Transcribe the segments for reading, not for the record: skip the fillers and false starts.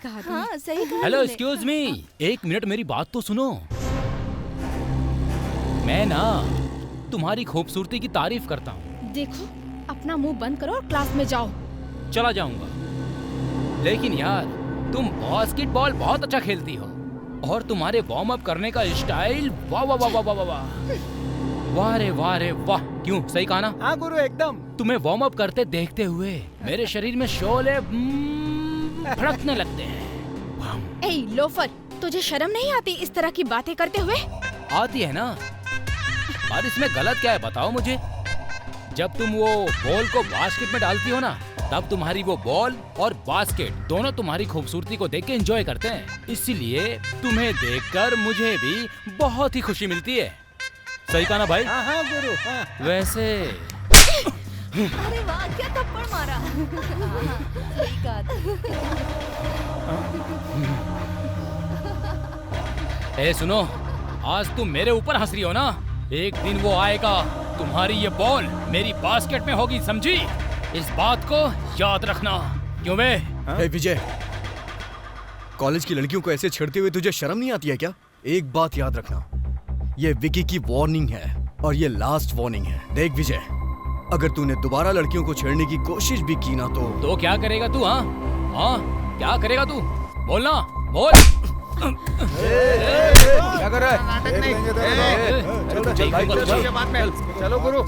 कहा हाँ सही कहा। हेलो एक्सक्यूज मी, एक मिनट मेरी बात तो सुनो। मैं ना तुम्हारी खूबसूरती की तारीफ करता हूँ। देखो, अपना मुंह बंद करो और क्लास में जाओ। चला जाऊंगा, लेकिन यार तुम बास्केटबॉल बहुत अच्छा खेलती हो और तुम्हारे वार्म अप करने का स्टाइल वाह वाह वाह वाह वाह वाह वाह रे वाह रे वाह। क्यों, सही कहा ना? हाँ गुरु, एकदम। तुम्हें वार्म अप करते देखते हुए मेरे शरीर में शोले फड़कने लगते हैं। ए लोफर, तुझे शर्म नहीं आती इस तरह की बातें करते हुए? आती है ना, और इसमें गलत क्या है बताओ मुझे? जब तुम वो बॉल को बास्केट में डालती हो ना, तब तुम्हारी वो बॉल और बास्केट दोनों तुम्हारी खूबसूरती को देख के एंजॉय करते हैं। इसीलिए तुम्हें देखकर मुझे भी बहुत ही खुशी मिलती है। सही कहा ना भाई? हाँ हाँ गुरु, हाँ। वैसे अरे वाह, क्या थप्पड़ मारा। सही कहा था। ए सुनो, आज तुम मेरे ऊपर हंस रही हो ना, एक दिन वो आएगा, तुम्हारी ये बॉल मेरी बास्केट में होगी, समझी? इस बात को याद रखना। क्यों बे? हे विजय, कॉलेज की लड़कियों को ऐसे छेड़ते हुए तुझे शर्म नहीं आती है क्या? एक बात याद रखना, ये विकी की वार्निंग है और ये लास्ट वार्निंग है। देख विजय, अगर तूने दोबारा लड़कियों को छेड़ने की कोशिश भी की ना तो क्या करेगा तू? हाँ हाँ, क्या करेगा तू? बोलना, बोल। क्या कर रहा है? नाटक नहीं। चल बाद में। चलो गुरु।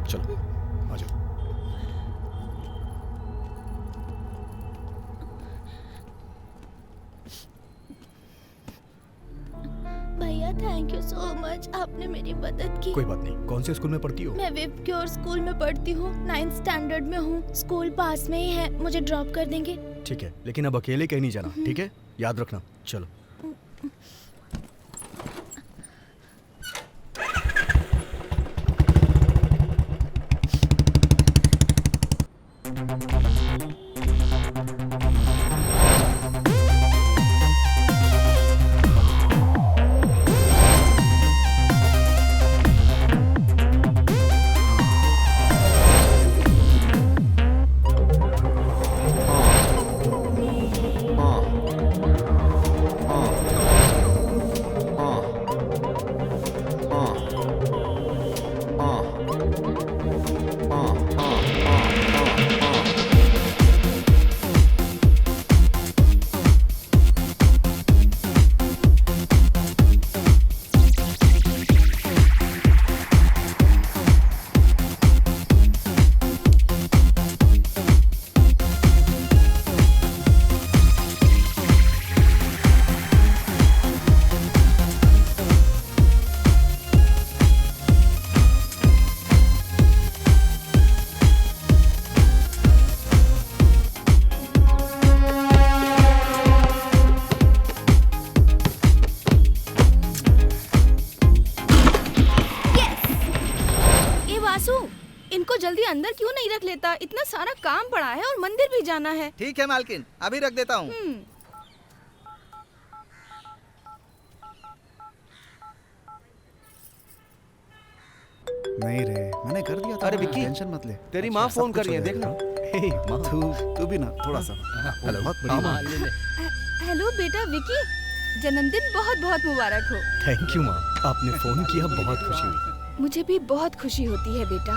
चलो आ जाओ। भैया थैंक यू सो मच, आपने मेरी मदद की। कोई बात नहीं। कौन से स्कूल में पढ़ती हो? मैं विप क्योर स्कूल में पढ़ती हूँ, 9th स्टैंडर्ड में हूँ। स्कूल पास में ही है, मुझे ड्रॉप कर देंगे? ठीक है, लेकिन अब अकेले कहीं नहीं जाना, ठीक है? याद रखना। चलो। इनको जल्दी अंदर क्यों नहीं रख लेता? इतना सारा काम पड़ा है और मंदिर भी जाना है। ठीक है मालकिन, अभी रख देता हूँ। नहीं रे, मैंने कर दिया था। अरे विक्की, टेंशन मत ले। तेरी माँ फोन कर रही है, देखना। हे माँ, तू भी ना थोड़ा सा। हेलो बहुत बड़ी माँ। हेलो बेटा विकी, जन्मदिन बहुत बहुत मुबारक हो। थैंक यू माँ, आपने फोन किया, बहुत खुशी हुई। मुझे भी बहुत खुशी होती है बेटा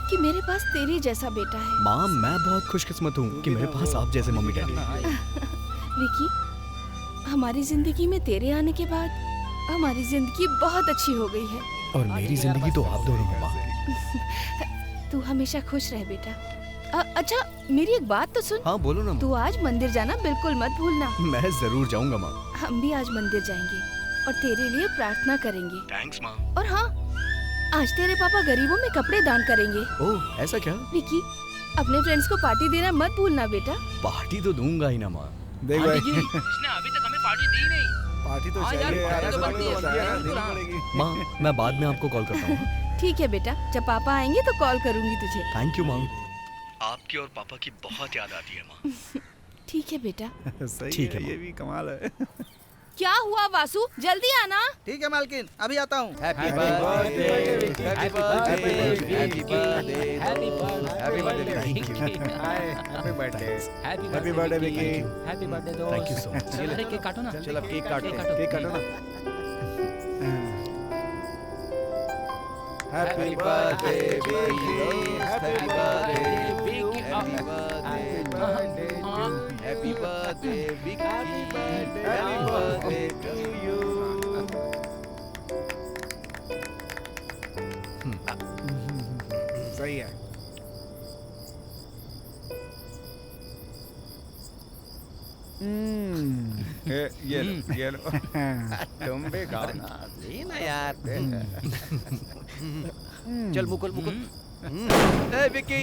कि मेरे पास तेरे जैसा बेटा है। माँ, मैं बहुत खुशकिस्मत हूँ कि मेरे पास आप जैसे मम्मी डैडी हैं। विकी, हमारी जिंदगी में तेरे आने के बाद हमारी जिंदगी बहुत अच्छी हो गई है। और मेरी जिंदगी तो आप दोनों में माँ। तू हमेशा खुश रह बेटा। अच्छा मेरी एक बात तो सुन। हाँ बोलो ना माँ। तू आज मंदिर जाना बिल्कुल मत भूलना। मैं जरूर जाऊंगा माँ। हम भी आज मंदिर जाएंगे और तेरे लिए प्रार्थना करेंगे। थैंक्स माँ। और हाँ, आज तेरे पापा गरीबों में कपड़े दान करेंगे। ओह ऐसा क्या? विकी, अपने फ्रेंड्स को पार्टी देना मत भूलना बेटा। पार्टी तो दूंगा ही ना माँ। देख भाई, इसने अभी तक हमें पार्टी दी नहीं। पार्टी तो हाँ यार, चाहिए यार, पार्टी तो ऐसा बनती है, होता है यार, बिल्कुल देनी हाँ। पड़ेगी। माँ, मैं बाद में आपको कॉल करता हूँ। ठीक है बेटा, जब पापा आएंगे तो कॉल करूंगी तुझे। थैंक यू माँ। आपकी और पापा की बहुत याद आती है माँ। ठीक है बेटा। सही ठीक है, है, ये भी कमाल है। क्या हुआ वासु, जल्दी आना। ठीक है मालकिन, अभी आता हूँ। Happy birthday, happy birthday, happy birthday, happy birthday, happy birthday, happy birthday Vicky. Happy birthday दोस्त। Thank you so much. अरे केक काटो ना। चल अब केक काटो। केक काटो ना। Happy birthday Vicky, happy birthday, happy birthday, happy birthday Vicky, happy birthday to you. सही है। ये लो। तुम भी खाओ ना। लेना यार। चल मुकुल मुकुल। ए विकी,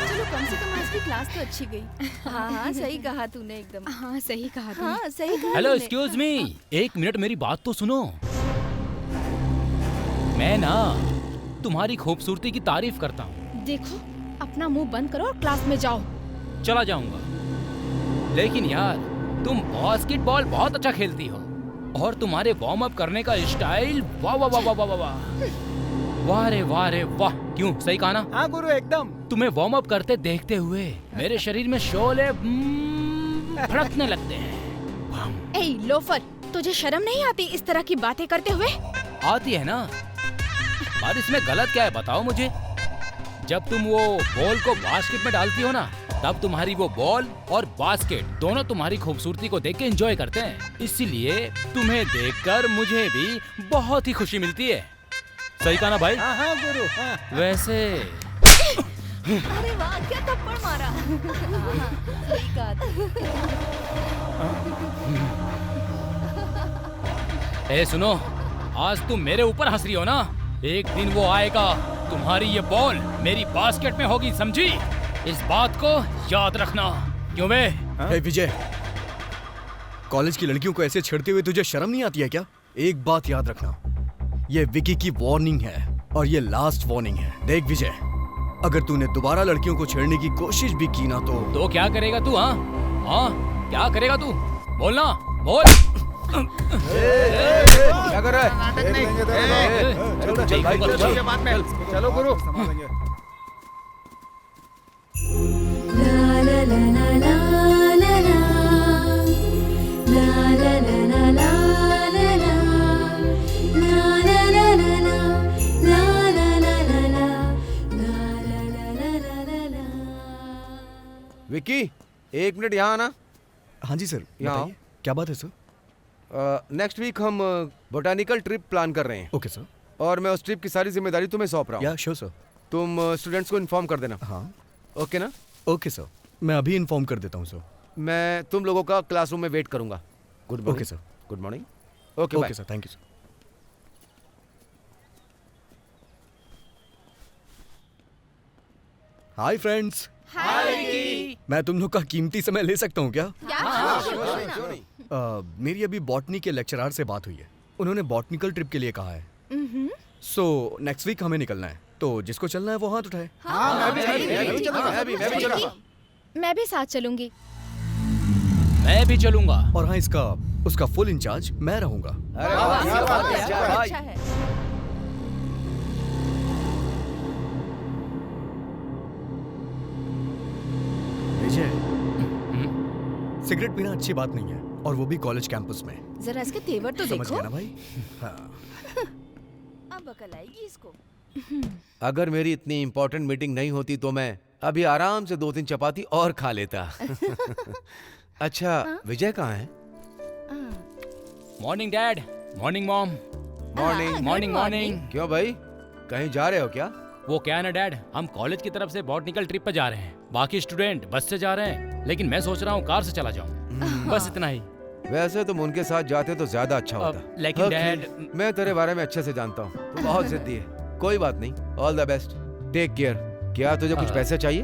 चलो कम से कम आज की क्लास तो अच्छी गई। हाँ सही कहा तूने एकदम। हाँ सही कहा तुमने। हाँ सही कहा हेलो तूने। एक्सक्यूज मी, एक मिनट मेरी बात तो सुनो। मैं ना तुम्हारी खूबसूरती की तारीफ करता हूँ। देखो, अपना मुंह बंद करो और क्लास में जाओ। चला जाऊंगा, लेकिन यार तुम बास्केटबॉल बहुत अच्छा खेलती हो और तुम्हारे वार्म अप करने का स्टाइल वाह वाह वाह वाह वाह वाह वाह रे वाह रे वाह। क्यों, सही कहा ना? हाँ गुरु एकदम। तुम्हें वार्म अप करते देखते हुए मेरे शरीर में शोले भड़कने लगते हैं। ए लोफर, तुझे शर्म नहीं आती इस तरह की बातें करते हुए? आती है ना, पर इसमें गलत क्या है बताओ मुझे। जब तुम वो बॉल को बास्केट में डालती हो ना, तब तुम्हारी वो बॉल और बास्केट दोनों तुम्हारी खूबसूरती को देख के एंजॉय करते हैं। इसीलिए तुम्हें देखकर मुझे भी बहुत ही खुशी मिलती है। सही कहा ना भाई? हाँ हाँ गुरु, हाँ। वैसे अरे वाह, क्या थप्पड़ मारा। हाँ, सही कहा तूने। ए सुनो, आज तुम मेरे ऊपर हंस रही हो ना, एक दिन वो आएगा, तुम्हारी ये बॉल मेरी बास्केट में होगी, समझी? इस बात को याद रखना। क्यों बे? हे विजय, कॉलेज की लड़कियों को ऐसे छेड़ते हुए तुझे शर्म नहीं आती है क्या? एक बात याद रखना, ये विकी की वार्निंग है और ये लास्ट वार्निंग है। देख विजय, अगर तूने दोबारा लड़कियों को छेड़ने की कोशिश भी की ना तो क्या करेगा तू? हाँ हाँ, क्या करेगा तू? बोलना, बोल। क्या कर रहा है? नाटक नहीं। चल भाई, गुरु के बाद में चलो गुरु। विक्की, 1 मिनट यहाँ आना। हाँ जी सर, यहाँ बताइए, क्या बात है सर? नेक्स्ट वीक हम बोटानिकल ट्रिप प्लान कर रहे हैं ओके सर। और मैं उस ट्रिप की सारी जिम्मेदारी तुम्हें सौंप रहा हूँ। या श्योर सर। तुम स्टूडेंट्स को इन्फॉर्म कर देना। हाँ ओके ना? ओके सर, मैं अभी इन्फॉर्म कर देता हूँ सर। मैं तुम लोगों का क्लासरूम में वेट करूंगा। Good morning. Okay sir. Good morning. Okay okay sir, thank you sir. Hi friends. Hi. मैं तुम लोग का कीमती समय ले सकता हूँ क्या? क्यों नहीं? मेरी अभी बॉटनी के लेक्चरर से बात हुई है। उन्होंने बॉटनिकल ट्रिप के लिए कहा है। सो नेक्स्ट वीक हमें निकलना है, तो जिसको चलना है वो हाथ उठाए। मैं भी साथ चलूंगी। मैं भी चलूंगा। और हाँ, उसका फुल इंचार्ज मैं रहूंगा। अरे वाह, क्या बात है, क्या भाई। अच्छा है। विजय, सिगरेट पीना अच्छी बात नहीं है, और वो भी कॉलेज कैंपस में। जरा इसके तेवर तो समझ देखो। गया ना भाई? हाँ। अब अकल आएगी इसको। अगर मेरी इतनी इंपॉर्टेंट मीटिंग नहीं होती तो मैं अभी आराम से 2-3 चपाती और खा लेता। अच्छा, विजय कहाँ है? Morning dad, morning mom. Morning. Morning morning. क्यों भाई, कहीं जा रहे हो क्या? वो क्या है ना डैड, हम कॉलेज की तरफ से बॉटनिकल ट्रिप पे जा रहे हैं। बाकी स्टूडेंट बस से जा रहे हैं, लेकिन मैं सोच रहा हूँ कार से चला जाऊँ। बस इतना ही। वैसे तुम उनके साथ जाते तो ज्यादा अच्छा होता। लेकिन Okay, डैड, मैं तेरे बारे में अच्छे से जानता हूँ, तू बहुत जिद्दी है। कोई बात नहीं, all the best, take care. क्या तुझे कुछ पैसे चाहिए?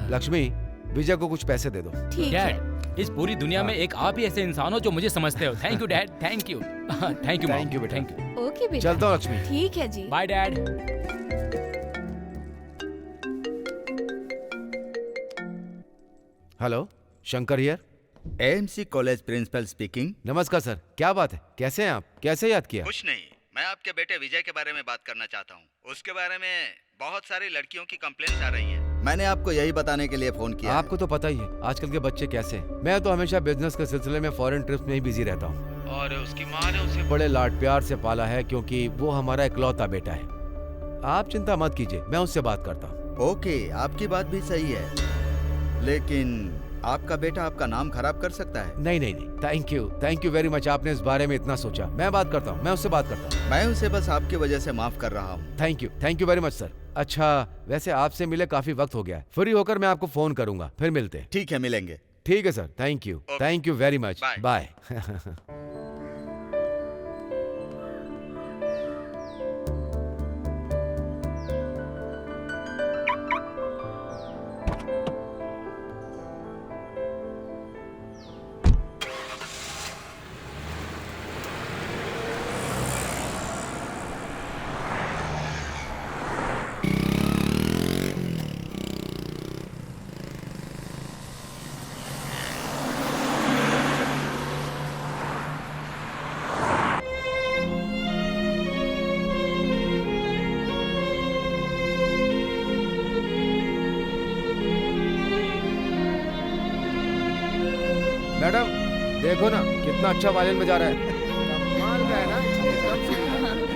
लक्ष्मी, विजय को कुछ पैसे दे दो। ठीक है। डैड, इस पूरी दुनिया में एक आप ही ऐसे इंसान हो जो मुझे समझते हो। Thank you dad, thank you. Thank you, Thank you, बेटा। Thank you. ओके बेटा। चलता हूँ लक्ष्मी। ठीक है जी। Bye dad. Hello, Shankar here. AMC college principal speaking. नमस्कार सर, क्या बात है? कैसे हैं आप? कैसे याद किया? कुछ नहीं, मैं आपके बेटे विजय के बारे में बात करना चाहता हूँ। उसके बारे में बहुत सारी लड़कियों की कंप्लेंट्स आ रही हैं। मैंने आपको यही बताने के लिए फोन किया। आपको तो पता ही है आजकल के बच्चे कैसे हैं। मैं तो हमेशा बिजनेस के सिलसिले में फॉरेन ट्रिप्स में ही बिजी रहता हूँ, और उसकी माँ ने उसे बड़े लाड प्यार से पाला है, क्योंकि वो हमारा इकलौता बेटा है। आप चिंता मत कीजिए, मैं उससे बात करता हूँ। ओके, आपकी बात भी सही है, लेकिन आपका बेटा आपका नाम खराब कर सकता है। नहीं नहीं नहीं, थैंक यू वेरी मच, आपने इस बारे में इतना सोचा। मैं बात करता हूँ, मैं उससे बात करता हूँ। मैं उसे बस आपकी वजह से माफ कर रहा हूँ। Thank you very much sir. अच्छा, वैसे आपसे मिले काफी वक्त हो गया है, फ्री होकर मैं आपको फोन करूंगा, फिर मिलते हैं। ठीक है, मिलेंगे। ठीक है sir, thank you very much, Bye. Bye. Madam, देखो ना कितना अच्छा वायलिन बजा रहा है। कमाल का है ना, एकदम सुंदर।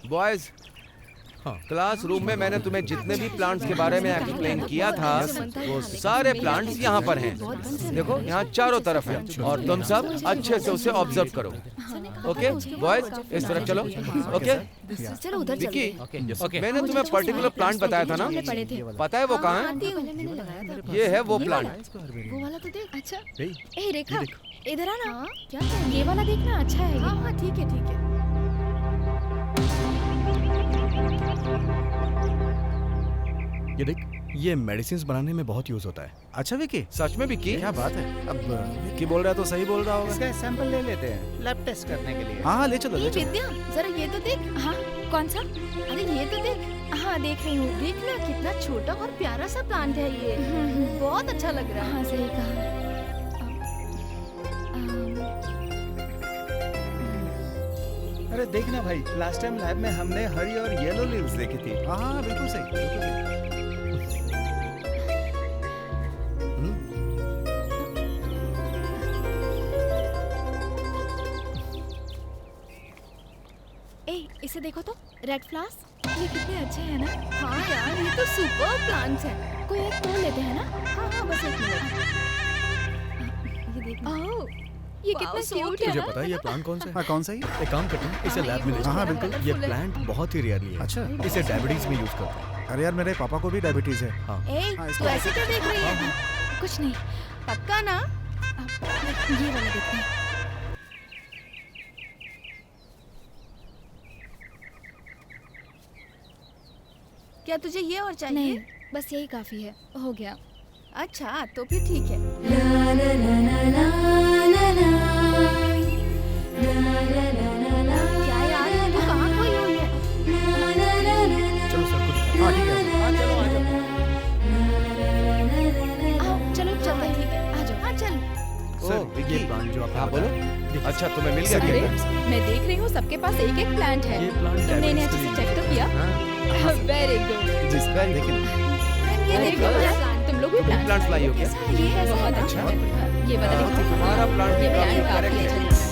बॉयज, क्लासरूम में मैंने तुम्हें जितने भी प्लांट्स के बारे में एक्सप्लेन किया था वो सारे प्लांट्स यहाँ पर हैं। देखो यहाँ चारों तरफ हैं और तुम सब अच्छे से उसे ऑब्जर्व करो। ओके बॉयज, इस तरफ चलो। ओके चलो उधर विकी, ओके। मैंने तुम्हें पर्टिकुलर प्लांट बताया था ना, पता है वो कहाँ है? ये है वो प्लांट। वो वाला तो देख। अच्छा ए रेखा, इधर आना। क्या ये वाला देखना अच्छा है। हाँ हाँ ठीक है ठीक है। ये देख, ये मेडिसिन बनाने में बहुत यूज होता है। अच्छा विकी, सच में विकी? क्या बात है। अब विकी बोल रहा है तो सही बोल रहा होगा। इसका सैंपल ले लेते हैं लैब टेस्ट करने के लिए। हाँ ले चलो ये ले चलो। विद्या, जरा ये तो देख। हाँ, कौन सा? अरे ये तो देख। हाँ देख रही हूँ। देख ना कितना छोटा और प्यारा सा प्लांट है ये। बहुत अच्छा लग रहा है। हाँ सही कहा। अरे देखना भाई, लास्ट टाइम लैब में हमने हरी और येलो लीव्स देखी थी। हाँ बिल्कुल सही, बिल्कुल सही। ए इसे देखो तो, रेड फ्लावर्स। ये कितने अच्छे हैं ना। हाँ यार, ये तो सुपर प्लांट्स हैं। कोई एक तोड़ लेते हैं ना। हाँ हाँ बस एक मिनट। ये देखना। ओह, ये Wow, कितना so क्यूट है तुझे ना। पता है ये प्लांट कौन सा है? हाँ कौन सा ही? एक काम करते हैं, इसे लैब में ले हाँ, जाओ। हाँ, बिल्कुल। ये प्लांट बहुत ही रेयरली है। अच्छा। इसे डायबिटीज में यूज करते हैं। अरे यार मेरे पापा को भी डायबिटीज है। हाँ। ए हाँ, तू इसका- ऐसे क्या देख रही है? कुछ नहीं। पक्का ना? ये वाला देखते हैं। क्या तुझे ये और चाहिए? नहीं, बस यही काफी है। हो गया। अच्छा तो फिर ठीक है। क्या यार, तू कहाँ खोई हुई है? चलो सर को दिखाओ। हाँ ठीक है। हाँ चलो आ जाओ। आओ चलो चलते हैं। ठीक है। आ जाओ। हाँ चल। सर, विकी। ये प्लांट जो आपने हाँ बताया, बोलो। देखिए, अच्छा तुम्हें मिल गया अरे क्या? मैं देख रही हूँ सबके पास एक एक प्लांट है। ये प्लांट तुमने इन्हें डायबिटीज अच्छे के से लिए चेक तो किया? Very good. जिसका देखिए ये देखो प्लांट, तुम लोग भी प्लांट प्लांट्स लाई हो क्या? ये है बहुत अच्छा है। ये वाला देखो। हमारा प्लांट ये भी काफी प्लांट काफी करेक्ट अच्छा है। लग रहा है।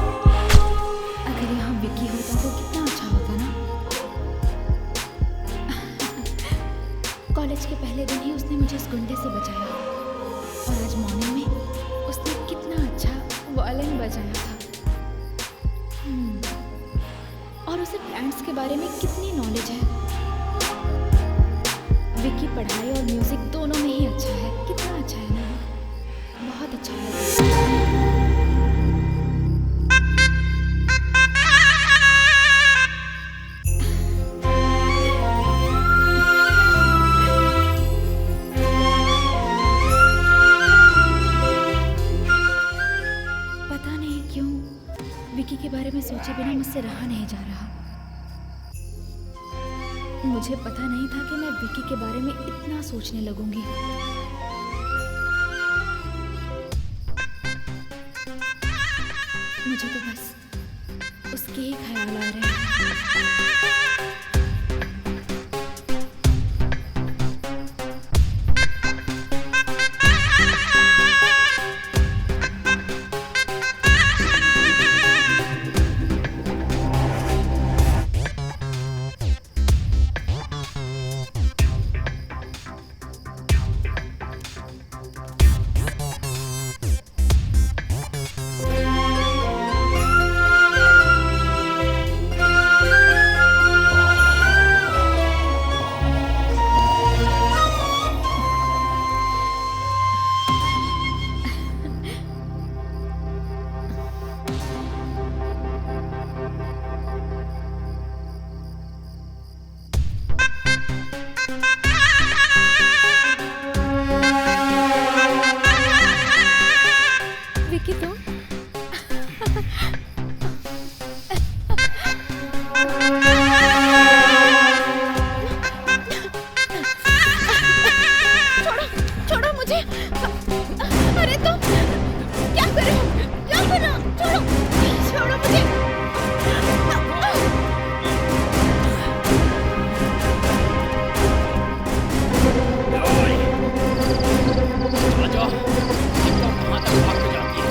अगर यहाँ विकी होता तो कितना अच्छा होता ना। कॉलेज के पहले दिन ही उसने मुझे इस गुंडे से बचाया और आज मॉर्निंग में उसने कितना अच्छा वायलिन बजाया था। और उसे प्लांट्स के बारे में कितनी नॉलेज है। विकी पढ़ाई और म्यूजिक दोनों में ही अच्छा है। कितना अच्छा है ना, बहुत अच्छा है। पता नहीं क्यों विकी के बारे में सोचे बिना मुझसे रहा नहीं जा रहा। मुझे पता नहीं था कि मैं विकी के बारे में इतना सोचने लगूंगी। मुझे तो बस उसके ही ख्याल आ रहे हैं। मुझे। अरे तुम क्या कर रहे हो? क्या कर रहे हो? छोड़ो, छोड़ो मुझे। जाओ, एकदम कहाँ तक भाग के जाती है?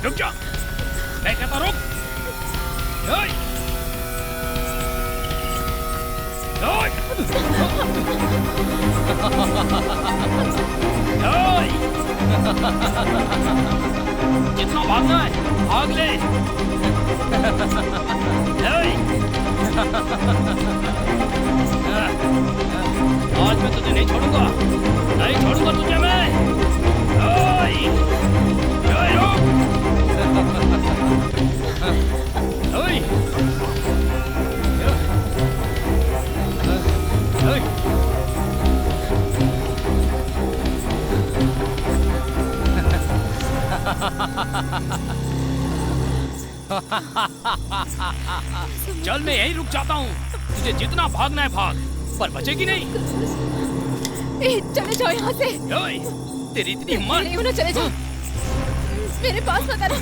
रुक जा, मैं कहता रुक। जितना भागना है भाग ले। आज मैं तुझे नहीं छोड़ूंगा, नहीं छोड़ूंगा तुझे मैं। चल मैं यहीं रुक जाता हूँ, तुझे जितना भागना है भाग, पर बचेगी नहीं। चले जाओ यहाँ से। तेरी इतनी हिम्मत। चले जाओ, मेरे पास मत आना,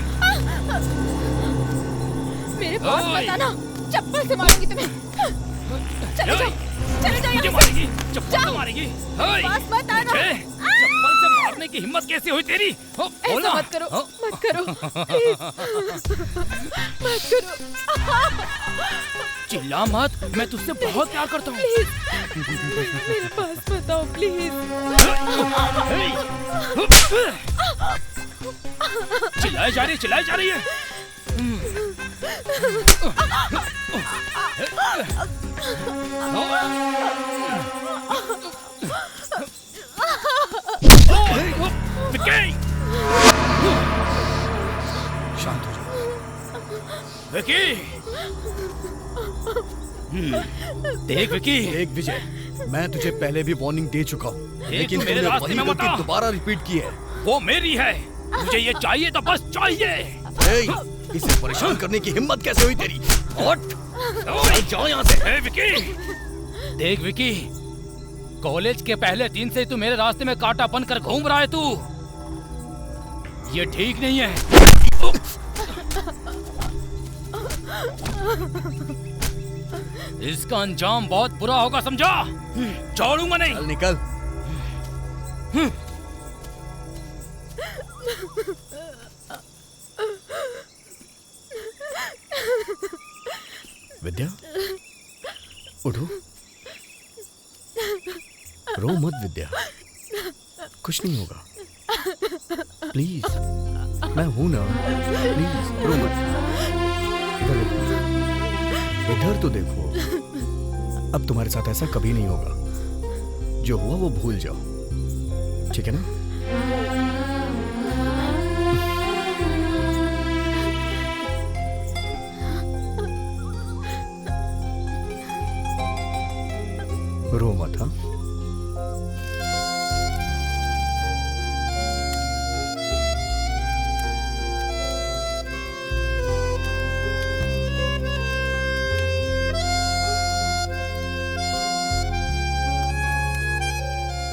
मेरे पास मत आना, चप्पल से मारूंगी तुम्हें। चले जाओ, चले जाओ यहाँ से। चप्पल से मारेगी? पास मत आना। चप्पल से मारने की हिम्मत कैसे हुई तेरी? ऐसा मत करो, मत करो, मत करो। चिल्ला मत, मैं तुझसे बहुत प्यार करता हूँ। मेरे पास मत आओ प्लीज। चिल्लाई जा रही है। शांत हो जाओ। विकी, देख विकी। देख विजय, मैं तुझे पहले भी वार्निंग दे चुका हूँ, लेकिन मेरे तूने रास्ते वही में मत गलती आ। दोबारा रिपीट की है। वो मेरी है, मुझे ये चाहिए तो बस चाहिए। इसे परेशान करने की हिम्मत कैसे हुई तेरी? हट, जाओ यहाँ से। विकी, देख विकी, कॉलेज के पहले दिन से तू मेरे रास्ते में कांटा बनकर घूम रहा है तू। ये ठीक नहीं है। इसका अंजाम बहुत बुरा होगा, समझा? छोड़ूंगा नहीं। चल निकल। विद्या, उठो। रो मत विद्या, कुछ नहीं होगा। प्लीज, मैं हूं ना। प्लीज रो मत। इधर देखो, इधर तो देखो। अब तुम्हारे साथ ऐसा कभी नहीं होगा। जो हुआ वो भूल जाओ, ठीक है ना? रो मत। हाँ,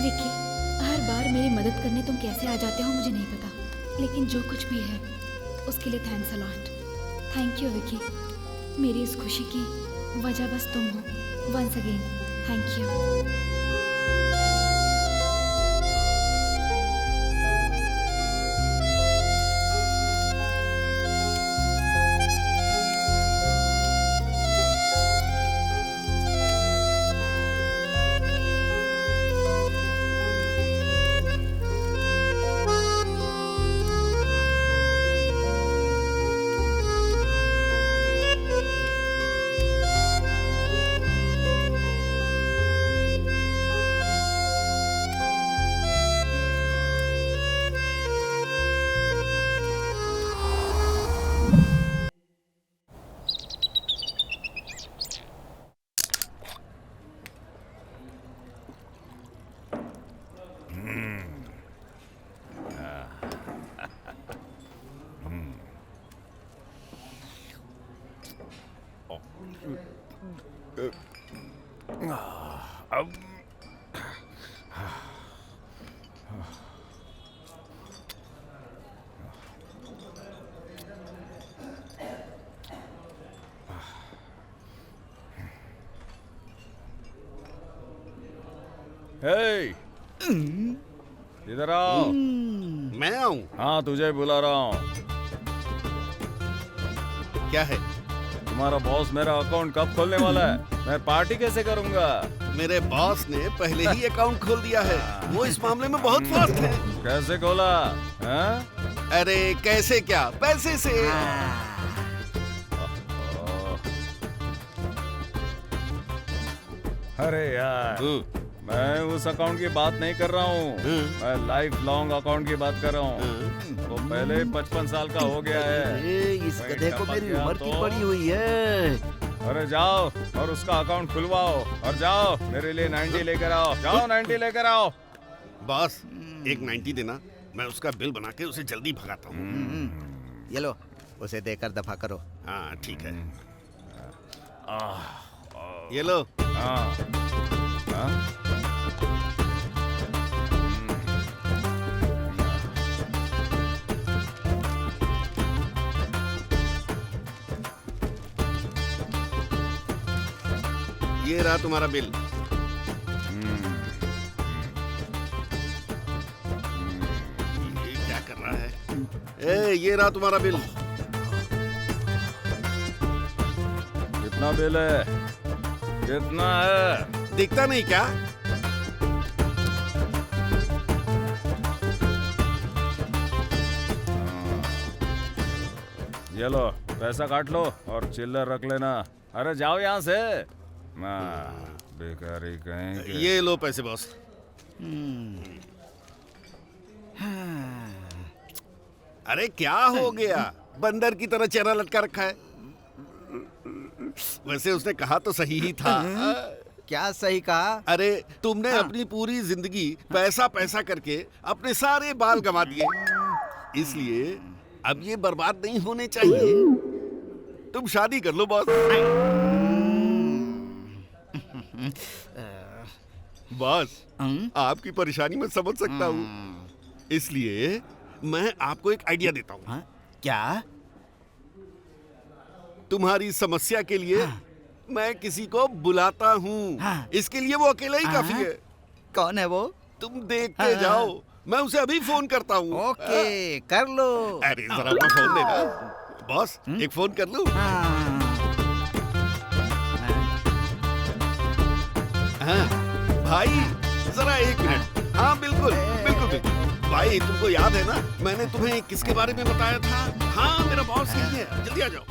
विकी, हर बार मेरी मदद करने तुम कैसे आ जाते हो मुझे नहीं पता, लेकिन जो कुछ भी है उसके लिए thanks a lot. Thank you Vicky, मेरी इस खुशी की वजह बस तुम हो। Once again thank you. इधर आओ। मैं आऊं? हाँ, तुझे बुला रहा हूँ। क्या है? तुम्हारा बॉस मेरा अकाउंट कब खोलने वाला है? मैं पार्टी कैसे करूँगा? मेरे बॉस ने पहले ही अकाउंट खोल दिया है। वो इस मामले में बहुत फास्ट है। कैसे खोला? अरे कैसे क्या, पैसे से। अरे यार, मैं उस अकाउंट की बात नहीं कर रहा हूँ। मैं लाइफ लॉन्ग अकाउंट की बात कर रहा हूँ। वो पहले 55 साल का हो गया है। इस गधे को मेरी उम्र की पड़ी हुई है। अरे जाओ और उसका अकाउंट खुलवाओ और जाओ मेरे लिए 90 लेकर आओ। जाओ 90 लेकर आओ। बॉस, एक 90 देना, मैं उसका बिल बना के उसे जल्दी भगाता हूँ। ये लो, उसे देकर दफा करो। हाँ ठीक है। ये लो। ये रहा तुम्हारा बिल। ये क्या कर रहा है? ये रहा तुम्हारा बिल। कितना बिल है? कितना है? दिखता नहीं क्या? ये लो, पैसा काट लो और चिल्लर रख लेना। अरे जाओ यहाँ से। बेकारी कहेंगे। ये लो पैसे बॉस। अरे क्या हो गया? बंदर की तरह चेहरा लटका रखा है। वैसे उसने कहा तो सही ही था। क्या सही कहा? अरे तुमने अपनी पूरी जिंदगी पैसा पैसा करके अपने सारे बाल गंवा दिए, इसलिए अब ये बर्बाद नहीं होने चाहिए। तुम शादी कर लो बॉस। बॉस, आपकी परेशानी मैं समझ सकता हूँ, इसलिए मैं आपको एक आइडिया देता हूँ। क्या? तुम्हारी समस्या के लिए मैं किसी को बुलाता हूँ। इसके लिए वो अकेला ही काफी है। कौन है वो? तुम देख के जाओ, मैं उसे अभी फोन करता हूँ। ओके, कर लो। अरे जरा अपना फोन देना। बॉस, एक फोन कर लूं? हाँ, भाई जरा 1 मिनट। हाँ बिल्कुल बिल्कुल बिल्कुल। भाई तुमको याद है ना, मैंने तुम्हें किसके बारे में बताया था? हाँ, मेरा बॉस यही है, जल्दी आ जाओ।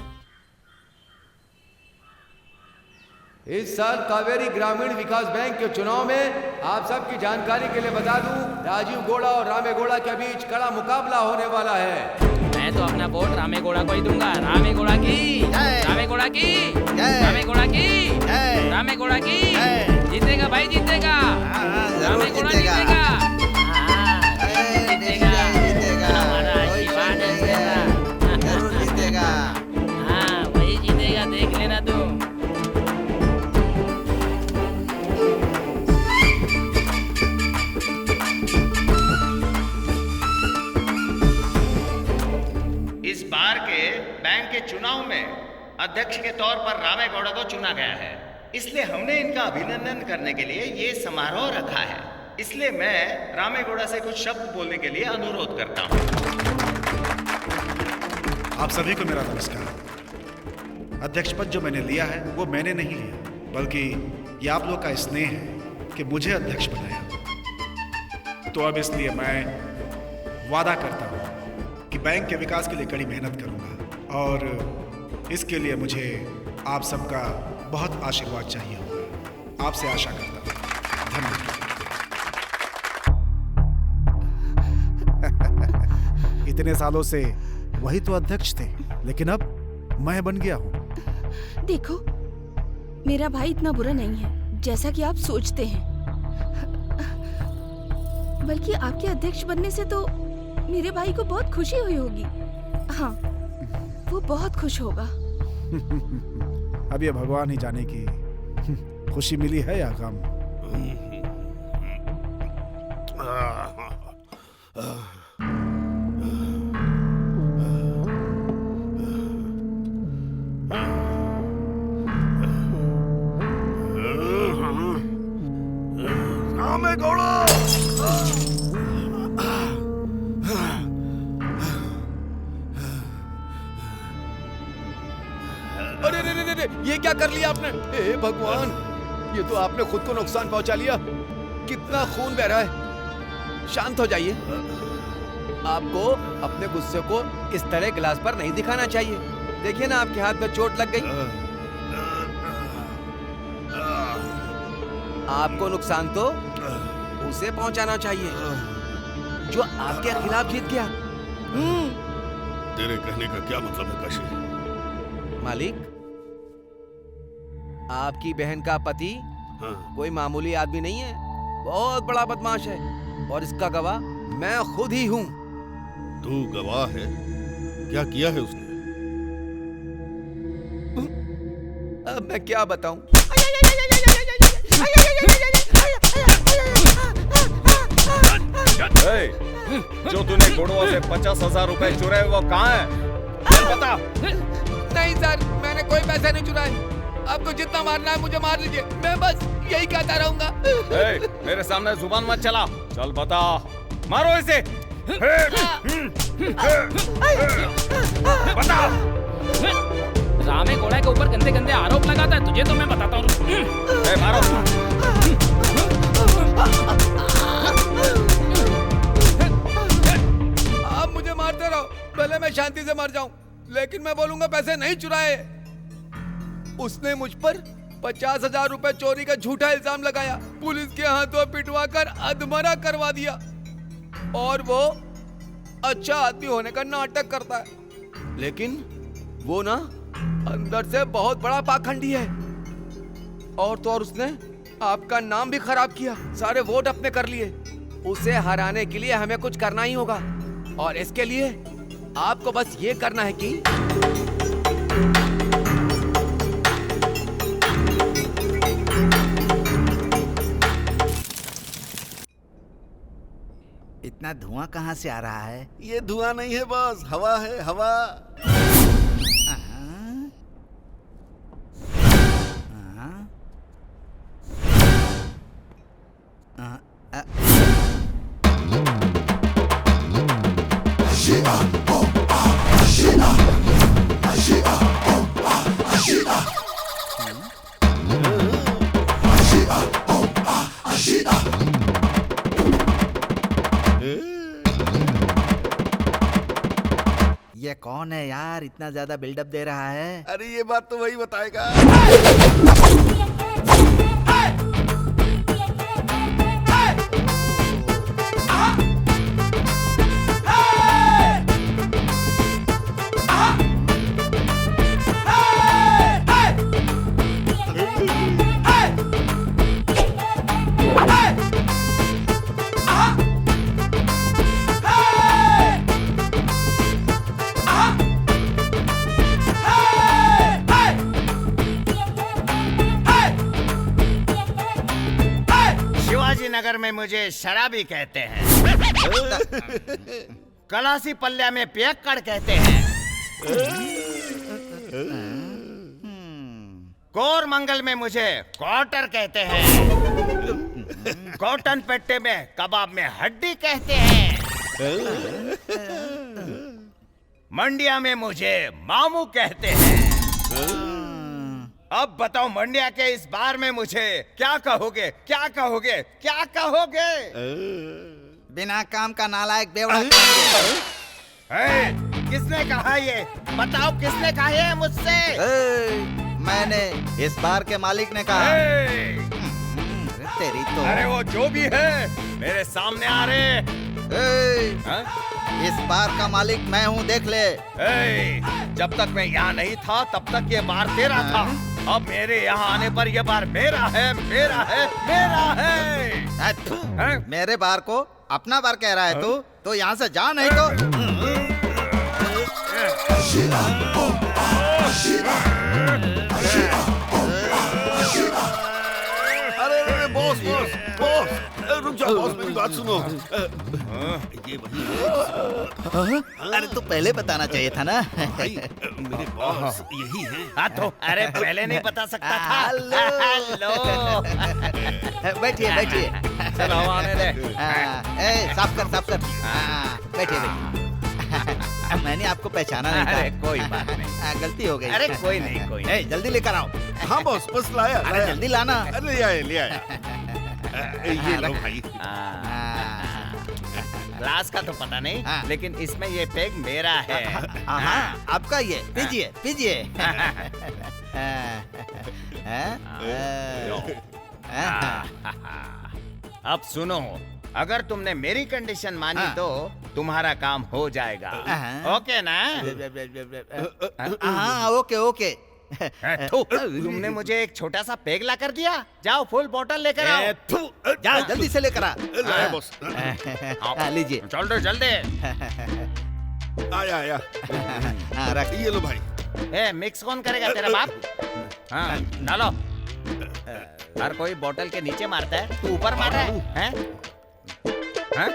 इस साल कावेरी ग्रामीण विकास बैंक के चुनाव में आप सबकी जानकारी के लिए बता दूं, राजीव गौड़ा और रामे गौड़ा के बीच कड़ा मुकाबला होने वाला है। मैं तो अपना वोट रामे गौड़ा को ही दूंगा। रामे गौड़ा की, रामे गौड़ा की, रामे गौड़ा की, रामे गौड़ा की। जीतेगा भाई, जीतेगा। रामे गौड़ा जीतेगा। हमारा आशीर्वाद है तेरा। जरूर जीतेगा। हाँ, वही जीतेगा, देख लेना तू। इस बार के बैंक के चुनाव में अध्यक्ष के तौर पर रामे गौड़ा को चुना गया है, इसलिए हमने इनका अभिनंदन करने के लिए ये समारोह रखा है। इसलिए मैं रामे गौड़ा से कुछ शब्द बोलने के लिए अनुरोध करता हूँ। आप सभी को मेरा नमस्कार। अध्यक्ष पद जो मैंने लिया है वो मैंने नहीं लिया, बल्कि ये आप लोग का स्नेह है कि मुझे अध्यक्ष बनाया। तो अब इसलिए मैं वादा करता हूँ कि बैंक के विकास के लिए कड़ी मेहनत करूंगा, और इसके लिए मुझे आप सबका बहुत आशीर्वाद चाहिए होगा। आपसे आशा करता हूँ। धन्यवाद। इतने सालों से वही तो अध्यक्ष थे, लेकिन अब मैं बन गया हूँ। देखो, मेरा भाई इतना बुरा नहीं है जैसा कि आप सोचते हैं, बल्कि आपके अध्यक्ष बनने से तो मेरे भाई को बहुत खुशी हुई होगी। हाँ, वो बहुत खुश होगा। अब ये भगवान ही जाने की खुशी मिली है या गम। रामे गौड़ा! अरे ये क्या कर लिया आपने? हे भगवान, ये तो आपने खुद को नुकसान पहुंचा लिया। कितना खून बह रहा है। शांत हो जाइए। आपको अपने गुस्से को इस तरह गिलास पर नहीं दिखाना चाहिए। देखिए ना, आपके हाथ में चोट लग गई। आपको नुकसान तो उसे पहुंचाना चाहिए जो आपके खिलाफ जीत गया। तेरे कहने का क्या मतलब है काशी? मालिक, आपकी बहन का पति कोई मामूली आदमी नहीं है, बहुत बड़ा बदमाश है, और इसका गवाह मैं खुद ही हूँ। तू गवाह है? क्या किया है उसने? अब मैं क्या बताऊं? जो तूने गुड़ुआ से 50,000 रुपए चुराए वो कहाँ है? चल बता। नहीं सर, मैंने कोई पैसा नहीं चुराए। आपको जितना मारना है मुझे मार लीजिए, मैं बस यही कहता रहूंगा। मेरे सामने जुबान मत चला। चल बता, मारो इसे। बता। रामे गौड़ा के ऊपर गंदे गंदे आरोप लगाता है, तुझे तो मैं बताता हूँ। मारो। आप मुझे मारते रहो, भले मैं शांति से मर जाऊं, लेकिन मैं बोलूंगा पैसे नहीं चुराए। उसने मुझ पर 50,000 रुपए चोरी का झूठा इल्जाम लगाया, पुलिस के हाथों पिटवा कर अधमरा करवा दिया, और वो अच्छा आदमी होने का नाटक करता है, लेकिन वो ना अंदर से बहुत बड़ा पाखंडी है। और तो और उसने आपका नाम भी खराब किया, सारे वोट अपने कर लिए। उसे हराने के लिए हमें कुछ करना ही होगा, और इसके लिए आपको बस ये करना है कि इतना धुआं कहाँ से आ रहा है? ये धुआं नहीं है बॉस, हवा है, हवा। ये कौन है यार, इतना ज्यादा बिल्डअप दे रहा है? अरे ये बात तो वही बताएगा। नगर में मुझे शराबी कहते हैं, कलासी पल्ल्या में पियक्कड़ कहते हैं, कोरमंगल में मुझे क्वार्टर कहते हैं, कॉटन पेट्टे में कबाब में हड्डी कहते हैं, मंडिया में मुझे मामू कहते हैं। अब बताओ मंडिया के इस बार में मुझे क्या कहोगे, क्या कहोगे, क्या कहोगे? बिना काम का नालायक बेवड़ा। किसने कहा ये? बताओ किसने कहा ये मुझसे? मैंने, इस बार के मालिक ने कहा। तेरी तो। अरे वो जो भी है मेरे सामने आ रहे। इस बार का मालिक मैं हूँ, देख ले। जब तक मैं यहाँ नहीं था तब तक ये बार तेरा था, अब मेरे यहाँ आने पर ये बार मेरा है, मेरा है, मेरा है। मेरे बार को अपना बार कह रहा है तू? तो यहाँ से जा, नहीं तो। अरे बॉस बॉस बॉस, रुक जाओ बॉस, मेरी बात सुनो। ये वही है। अरे तो पहले बताना चाहिए था ना। भाई, मेरे बॉस यही हैं। तो अरे पहले नहीं बता सकता था। हेलो। बैठिए बैठिए। चलो आने दे। साफ कर साफ कर। बैठिए बैठिए। मैंने आपको पहचाना नहीं था। अरे कोई बात नहीं, गलती हो गई। अरे कोई नहीं, कोई नहीं। जल्दी लेकर आओ। हाँ बॉस, बस लाया। अरे जल्दी लाना। अरे ले आए, ले आया। ये लो भाई। ग्लास का तो पता नहीं, लेकिन इसमें ये पेग मेरा है। आपका ये, पीजिए पीजिए। अब सुनो, अगर तुमने मेरी कंडीशन मानी तो तुम्हारा काम हो जाएगा। ओके ना? हाँ ओके ओके। तुमने मुझे एक छोटा सा पेग ला कर दिया, जाओ फुल बोतल लेकर आओ। जाओ जल्दी से लेकर आ। बॉस। लीजिए। चल दे जल्दी। आया आया। रख। ये लो भाई। मिक्स कौन करेगा, तेरा बाप? हाँ डालो। हर कोई बोतल के नीचे मारता है, तू ऊपर मार रहा है? हाँ?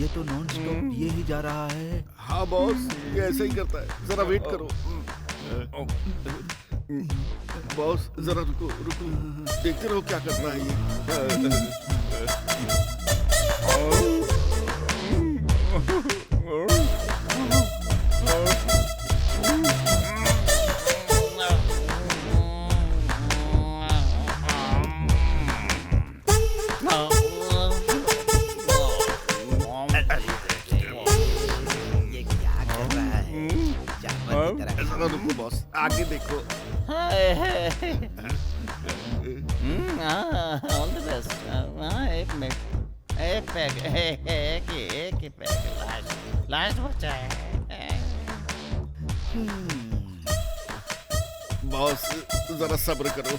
ये तो नॉन स्टॉप पिए ही जा रहा है। हाँ बॉस, ये ऐसा ही करता है। जरा वेट करो। बॉस जरा रुको रुको, देखते रहो क्या करना है ये। ये क्या कर रहा रुको बॉस, आगे देखो। All the best. एक मिनट, एक पैक, एक ही पैक, लास्ट बचा है। बॉस जरा सब्र करो।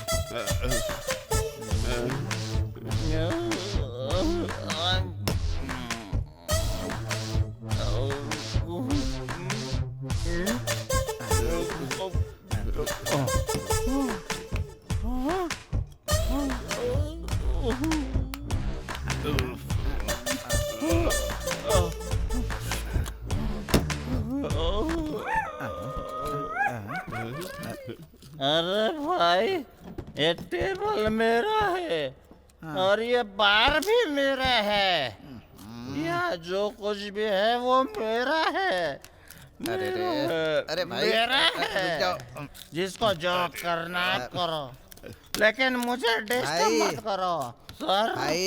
अरे भाई, ये टेबल मेरा है और ये बार भी मेरा है। यहाँ जो कुछ भी है वो मेरा है। अरे भाई, मेरा है। जिसको जो करना है करो, लेकिन मुझे डिस्टर्ब मत करो सर। भाई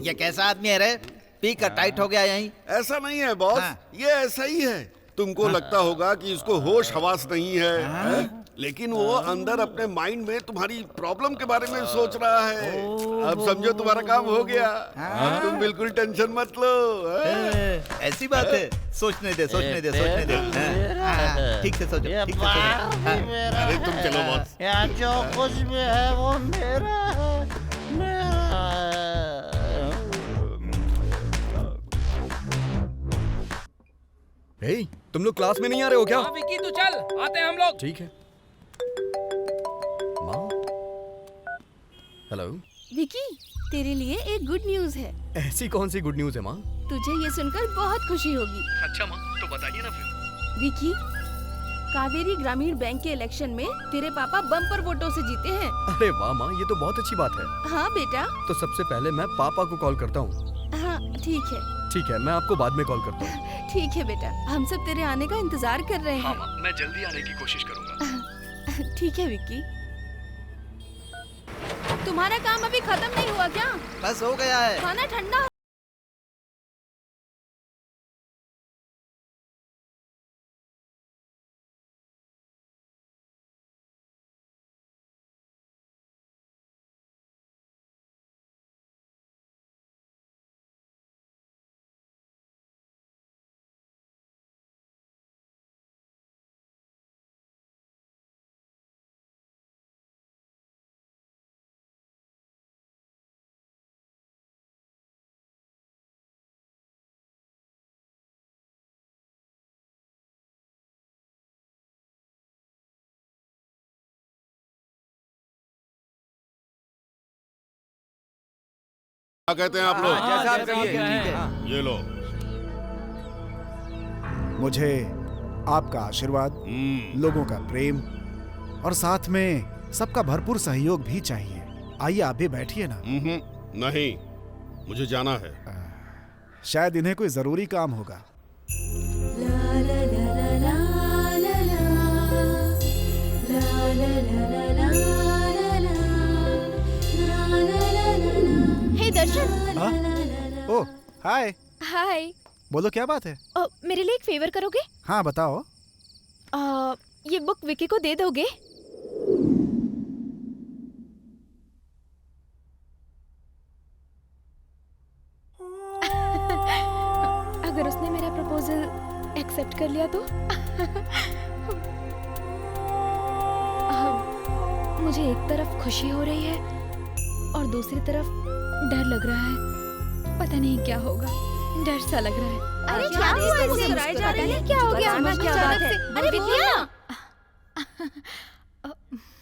ये कैसा आदमी है रे? पी कर टाइट हो गया यहीं। ऐसा नहीं है बॉस, ये ऐसा ही है। तुमको लगता होगा कि इसको होश हवास नहीं है, लेकिन वो अंदर अपने माइंड में तुम्हारी प्रॉब्लम के बारे में सोच रहा है। अब समझो तुम्हारा काम हो गया। अब तुम बिल्कुल टेंशन मत लो। ऐसी बात है? सोचने दे। ठीक से सोचो। अरे तुम चलो बॉस। यहाँ जो कुछ भी है वो मेरा है, मेरा है। हे, तुम लोग क्लास में नहीं आ रहे हो क्या? हाँ विकी तू चल, आते हैं हम लोग। ठीक है। माँ, हेलो। विकी, तेरे लिए एक गुड न्यूज है। ऐसी कौन सी गुड न्यूज है माँ? तुझे ये सुनकर बहुत खुशी होगी। अच्छा माँ, तो बताइए ना फिर। विकी, कावेरी ग्रामीण बैंक के इलेक्शन में तेरे पापा बम्पर वोटों से जीते हैं। अरे वाह माँ, ये तो बहुत अच्छी बात है। हाँ बेटा। तो सबसे पहले मैं पापा को कॉल करता हूँ। हाँ ठीक है। ठीक है, मैं आपको बाद में कॉल करता हूँ। ठीक है बेटा, हम सब तेरे आने का इंतजार कर रहे हैं। हाँ माँ, मैं जल्दी आने की कोशिश करूँगा। ठीक है विक्की। तुम्हारा काम अभी खत्म नहीं हुआ क्या? बस हो गया है। खाना ठंडा क्या कहते हैं आप लोग? जैसा आप कहिए। ये लो। मुझे आपका आशीर्वाद, लोगों का प्रेम और साथ में सबका भरपूर सहयोग भी चाहिए। आइए आप भी बैठिए ना। नहीं, मुझे जाना है। शायद इन्हें कोई जरूरी काम होगा। हे दर्शन। ओह हाय। हाय। बोलो क्या बात है? मेरे लिए एक फेवर करोगे? हाँ बताओ। ये बुक विकी को दे दोगे? अगर उसने मेरा प्रपोजल एक्सेप्ट कर लिया तो? मुझे एक तरफ खुशी हो रही है और दूसरी तरफ डर लग रहा है। पता नहीं क्या होगा, डर सा लग रहा है। अरे क्या हुआ? इसे मुस्कुराए जा रही है? क्या हो गया? क्या बात है? अरे विद्या!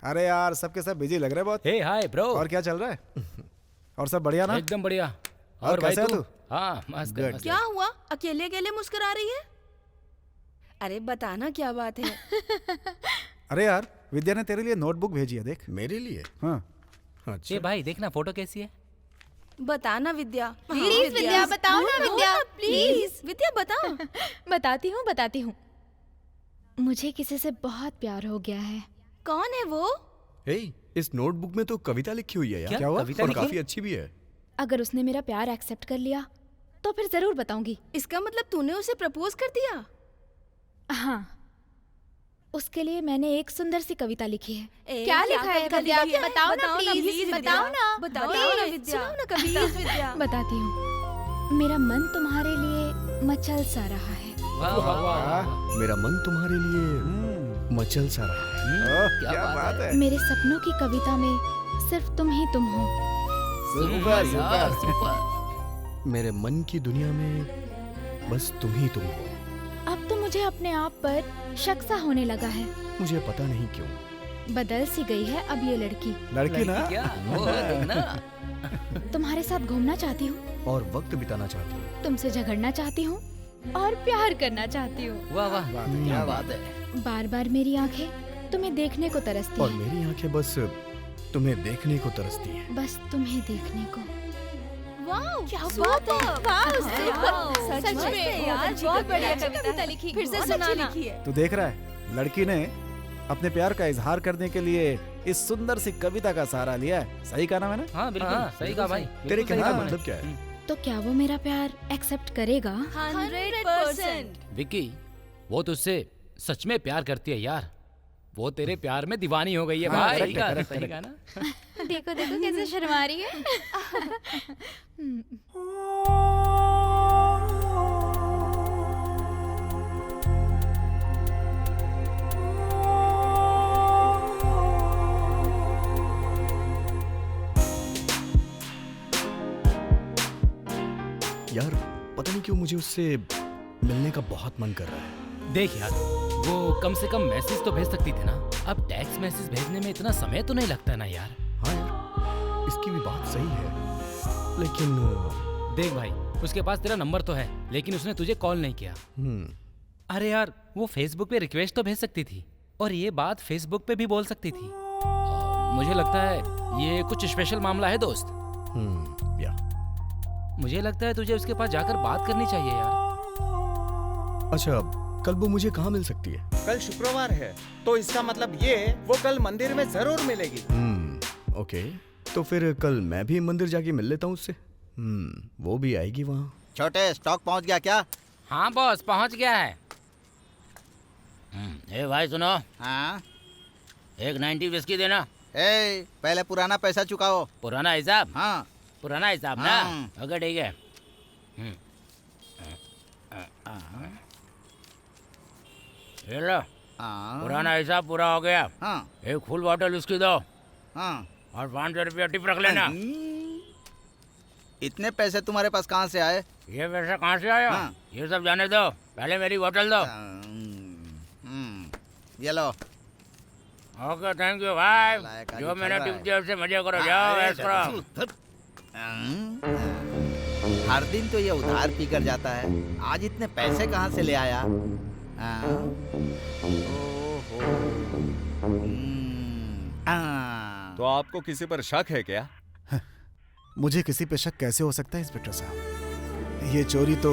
अरे यार सबके सब बिजी लग रहे हैं बहुत। हे हाय ब्रो। और क्या चल रहा है? और सब बढ़िया ना? एकदम बढ़िया। और भाई कैसा है तू? हाँ मस्त। क्या हुआ? अकेले अकेले मुस्कुरा रही है? अरे बताना क्या बात है? अरे यार विद्या ने तेरे लिए नोटबुक भेजी है, देख। मेरे लिए? हाँ। ये भाई देखना फोटो कैसी है। बताना विद्या। प्लीज विद्या बताओ ना विद्या, प्लीज विद्या बताओ। बताती हूँ। मुझे किसी से बहुत प्यार हो गया है। कौन है वो? हे, इस नोटबुक में तो कविता लिखी हुई है यार। क्या हुआ? और काफी अच्छी भी है। अगर उसने मेरा प्यार एक्सेप्ट कर लिया तो फिर जरूर बताऊंगी। इसका मतलब तूने उसे प्रपोज कर दिया? हाँ, उसके लिए मैंने एक सुंदर सी कविता लिखी है। क्या लिखा है विद्या? बताओ ना प्लीज, बताओ ना विद्या, सुनाओ ना कविता। विद्या बताती हूँ। मेरा मन तुम्हारे लिए मचल सा रहा है। वाह वाह वाह, मेरा मन तुम्हारे लिए मचल सा रहा है। क्या बात है। मेरे सपनों की कविता में सिर्फ तुम ही तुम हो। सुपर यार, सुपर। सुपर। मेरे मन की दुनिया में बस तुम ही तुम हो। अब तो मुझे अपने आप पर शक सा होने लगा है। मुझे पता नहीं क्यों। बदल सी गई है अब ये लड़की। लड़की ना? क्या वो देखना। तुम्हारे साथ घूमना चाहती हूँ और वक्त बिताना चाहती हूँ। तुमसे झगड़ना चाहती हूँ और प्यार करना चाहती हूँ। वाह वाह, क्या बात है। बार बार मेरी आंखें तुम्हें देखने को तरसती और हैं। मेरी आंखें बस तुम्हें देखने को तरसती हैं। बस तुम्हें देखने को। वाओ, क्या बात है। वाओ, सच में यार, बहुत बढ़िया कविता लिखी। फिर से सुनाना। तू देख रहा है, लड़की ने अपने प्यार का इजहार करने के लिए इस सुंदर सी कविता का सहारा लिया है। सही कहा ना मैंने? हाँ बिल्कुल सही कहा भाई। तेरे कहने का मतलब क्या है? तो क्या वो मेरा प्यार एक्सेप्ट करेगा? 100%। विक्की, वो तुझसे सच में प्यार करती है यार। वो तेरे प्यार में दीवानी हो गई है भाई। सही कहा ना। देखो देखो कैसे शर्मा रही है। यार पता नहीं क्यों मुझे उससे मिलने का बहुत मन कर रहा है। देख यार, वो कम से कम मैसेज तो भेज सकती थी ना। अब टेक्स्ट मैसेज भेजने में इतना समय तो नहीं लगता ना यार। हाँ यार, इसकी भी बात सही है, लेकिन देख भाई, उसके पास तेरा नंबर तो है, लेकिन उसने तुझे कॉल नहीं किया। अरे यार, वो फेसबुक पे रिक्वेस्ट तो भेज सकती थी और ये बात फेसबुक पे भी बोल सकती थी। मुझे लगता है ये कुछ स्पेशल मामला है दोस्त। या मुझे लगता है तुझे उसके पास जाकर बात करनी चाहिए यार। अच्छा, कल वो मुझे कहाँ मिल सकती है? कल शुक्रवार है, तो इसका मतलब ये वो कल मंदिर में जरूर मिलेगी। ओके, तो फिर कल मैं भी मंदिर जाके मिल लेता हूँ उससे। वो भी आएगी वहाँ। छोटे, स्टॉक पहुंच गया क्या? हाँ बॉस, पहुँच गया है। ए भाई सुनो। हाँ? एक 90 विस्की देना। ए, पहले पुराना पैसा चुकाओ। पुराना हिसाब? हाँ। पुराना हिसाब ना? ओके ठीक है। ये लो, पुराना हिसाब पूरा हो गया। हाँ। एक फुल बॉटल उसकी दो। हाँ। और 500 रुपया टिप रख लेना। इतने पैसे तुम्हारे पास कहाँ से आए? ये पैसा कहाँ से आया? हाँ। ये सब जाने दो, पहले मेरी बोतल दो। ये लो। ओके थैंक यू भाई। जो मैंने टिप दिया उससे मजे करो, जाओ ऐश करो। हर दिन तो ये उधार पीकर जाता है, आज इतने पैसे कहाँ से ले आया? तो आपको किसी पर शक है क्या? मुझे किसी पे शक कैसे हो सकता है इंस्पेक्टर साहब? ये चोरी तो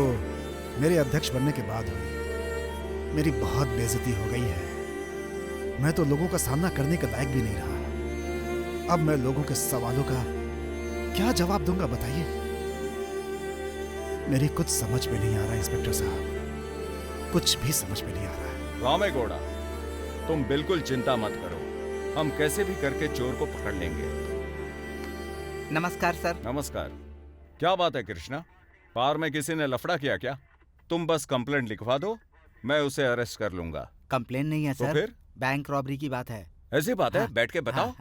मेरे अध्यक्ष बनने के बाद हुई। मेरी बहुत बेइज्जती हो गई है। मैं तो लोगों का सामना करने के लायक भी नहीं रहा। अब मैं लोगों के सवालों का क्या जवाब दूंगा बताइए? मेरी कुछ समझ में नहीं आ रहा इंस्पेक्टर साहब, कुछ भी समझ में नहीं आ रहा है। रामेगौड़ा, तुम बिल्कुल चिंता मत करो, हम कैसे भी करके चोर को पकड़ लेंगे। नमस्कार सर। नमस्कार। क्या बात है कृष्णा, कार में किसी ने लफड़ा किया क्या? तुम बस कंप्लेंट लिखवा दो, मैं उसे अरेस्ट कर लूंगा। कंप्लेंट नहीं है तो सर, फिर? बैंक रॉबरी की बात है। ऐसी बात है? बैठ के बताओ।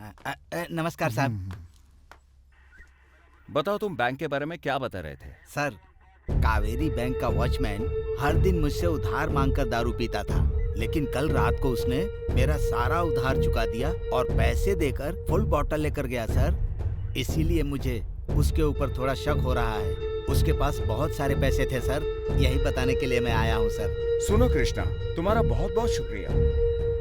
नमस्कार साहब। बताओ, तुम बैंक के बारे में क्या बता रहे थे? सर, कावेरी बैंक का वॉचमैन हर दिन मुझसे उधार मांगकर दारू पीता था, लेकिन कल रात को उसने मेरा सारा उधार चुका दिया और पैसे देकर फुल बॉटल लेकर गया सर। इसीलिए मुझे उसके ऊपर थोड़ा शक हो रहा है। उसके पास बहुत सारे पैसे थे सर, यही बताने के लिए मैं आया हूँ सर। सुनो कृष्णा, तुम्हारा बहुत बहुत शुक्रिया,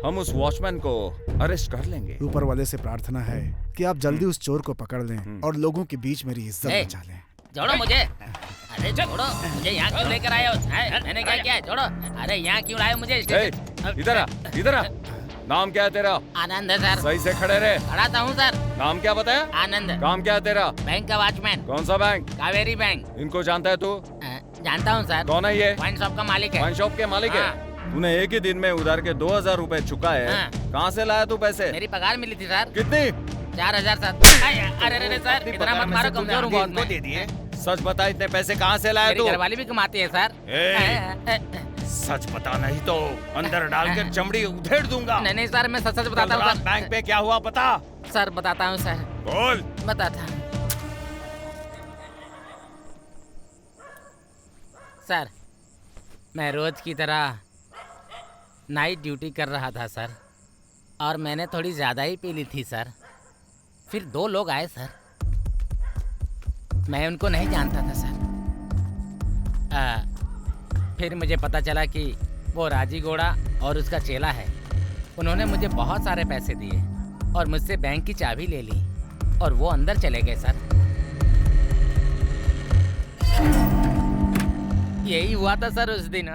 हम उस वॉचमैन को अरेस्ट कर लेंगे। ऊपर वाले से प्रार्थना है कि आप जल्दी उस चोर को पकड़ लें और लोगों के बीच मेरी इज्जत बचा लें। छोड़ो मुझे। अरे छोड़ो मुझे, यहाँ क्यों लेकर आए हो? मैंने क्या किया है? छोड़ो। अरे यहाँ क्यों लाए मुझे? इधर आ, इधर आ। नाम क्या है तेरा? आनंद है सर। सही से खड़े रहे। खड़ाता हूँ सर। नाम क्या बताया? आनंद। काम क्या है तेरा? बैंक का वॉचमैन। कौन सा बैंक? कावेरी बैंक। इनको जानता है तू? जानता हूँ सर। कौन है ये? वाइन शॉप का मालिक है। वाइन शॉप के मालिक है? तूने एक ही दिन में उधार के 2000 रुपए चुकाए। हाँ। कहाँ से लाया तू पैसे? मेरी पगार मिली थी सर। कितनी? 4000 सर। अरे अरे सर, इतना मत मारो, कमजोर हूँ बहुत मैं। दे दिए। सच बता, इतने पैसे कहाँ से लाया मेरी तू? घरवाली भी कमाती है सर। सच बता, नहीं तो अंदर डालकर चमड़ी उधेड़ दूंगा। नहीं सर, मैं सच बताता हूँ सर। बैंक पे क्या हुआ बता। सर बताता हूँ सर। बोल। बताता हूँ सर। मैं रोज की तरह नाइट ड्यूटी कर रहा था सर, और मैंने थोड़ी ज़्यादा ही पी ली थी सर। फिर 2 लोग आए सर, मैं उनको नहीं जानता था सर। फिर मुझे पता चला कि वो राजी घोड़ा और उसका चेला है। उन्होंने मुझे बहुत सारे पैसे दिए और मुझसे बैंक की चाबी ले ली और वो अंदर चले गए सर। यही हुआ था सर उस दिन।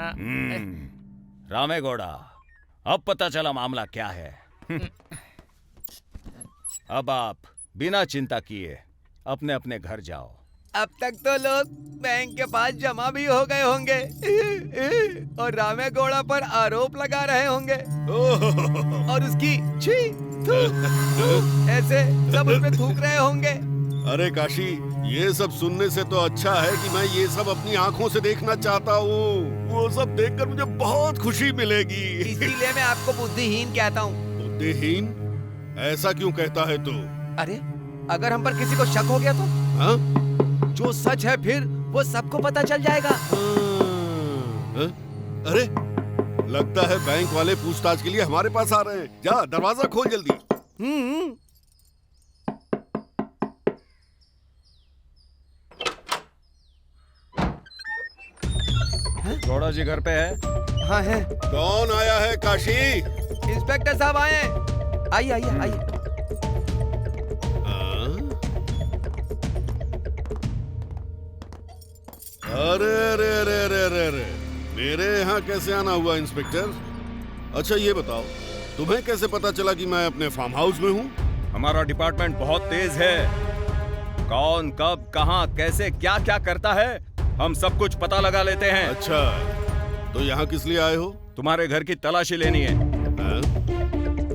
रामेगौड़ा, अब पता चला मामला क्या है। अब आप बिना चिंता किए अपने अपने घर जाओ। अब तक तो लोग बैंक के पास जमा भी हो गए होंगे और रामेगौड़ा पर आरोप लगा रहे होंगे और उसकी छी थू ऐसे सब उस पे थूक रहे होंगे। अरे काशी, ये सब सुनने से तो अच्छा है कि मैं ये सब अपनी आंखों से देखना चाहता हूँ। वो सब देखकर मुझे बहुत खुशी मिलेगी। इसीलिए मैं आपको बुद्धिहीन कहता हूँ। बुद्धिहीन? ऐसा क्यों कहता है तू? अरे अगर हम पर किसी को शक हो गया तो? हाँ? जो सच है फिर वो सबको पता चल जाएगा। हाँ? अरे लगता है बैंक वाले पूछताछ के लिए हमारे पास आ रहे हैं। जा दरवाजा खोल जल्दी। गौड़ा जी घर पे है? हाँ है। कौन आया है काशी? इंस्पेक्टर साहब आए। आइए आइए आइए। अरे अरे अरे अरे अरे अरे, मेरे यहाँ कैसे आना हुआ इंस्पेक्टर? अच्छा ये बताओ, तुम्हें कैसे पता चला कि मैं अपने फार्म हाउस में हूँ? हमारा डिपार्टमेंट बहुत तेज है। कौन कब कहाँ कैसे क्या क्या करता है हम सब कुछ पता लगा लेते हैं। अच्छा, तो यहाँ किस लिए आए हो? तुम्हारे घर की तलाशी लेनी है।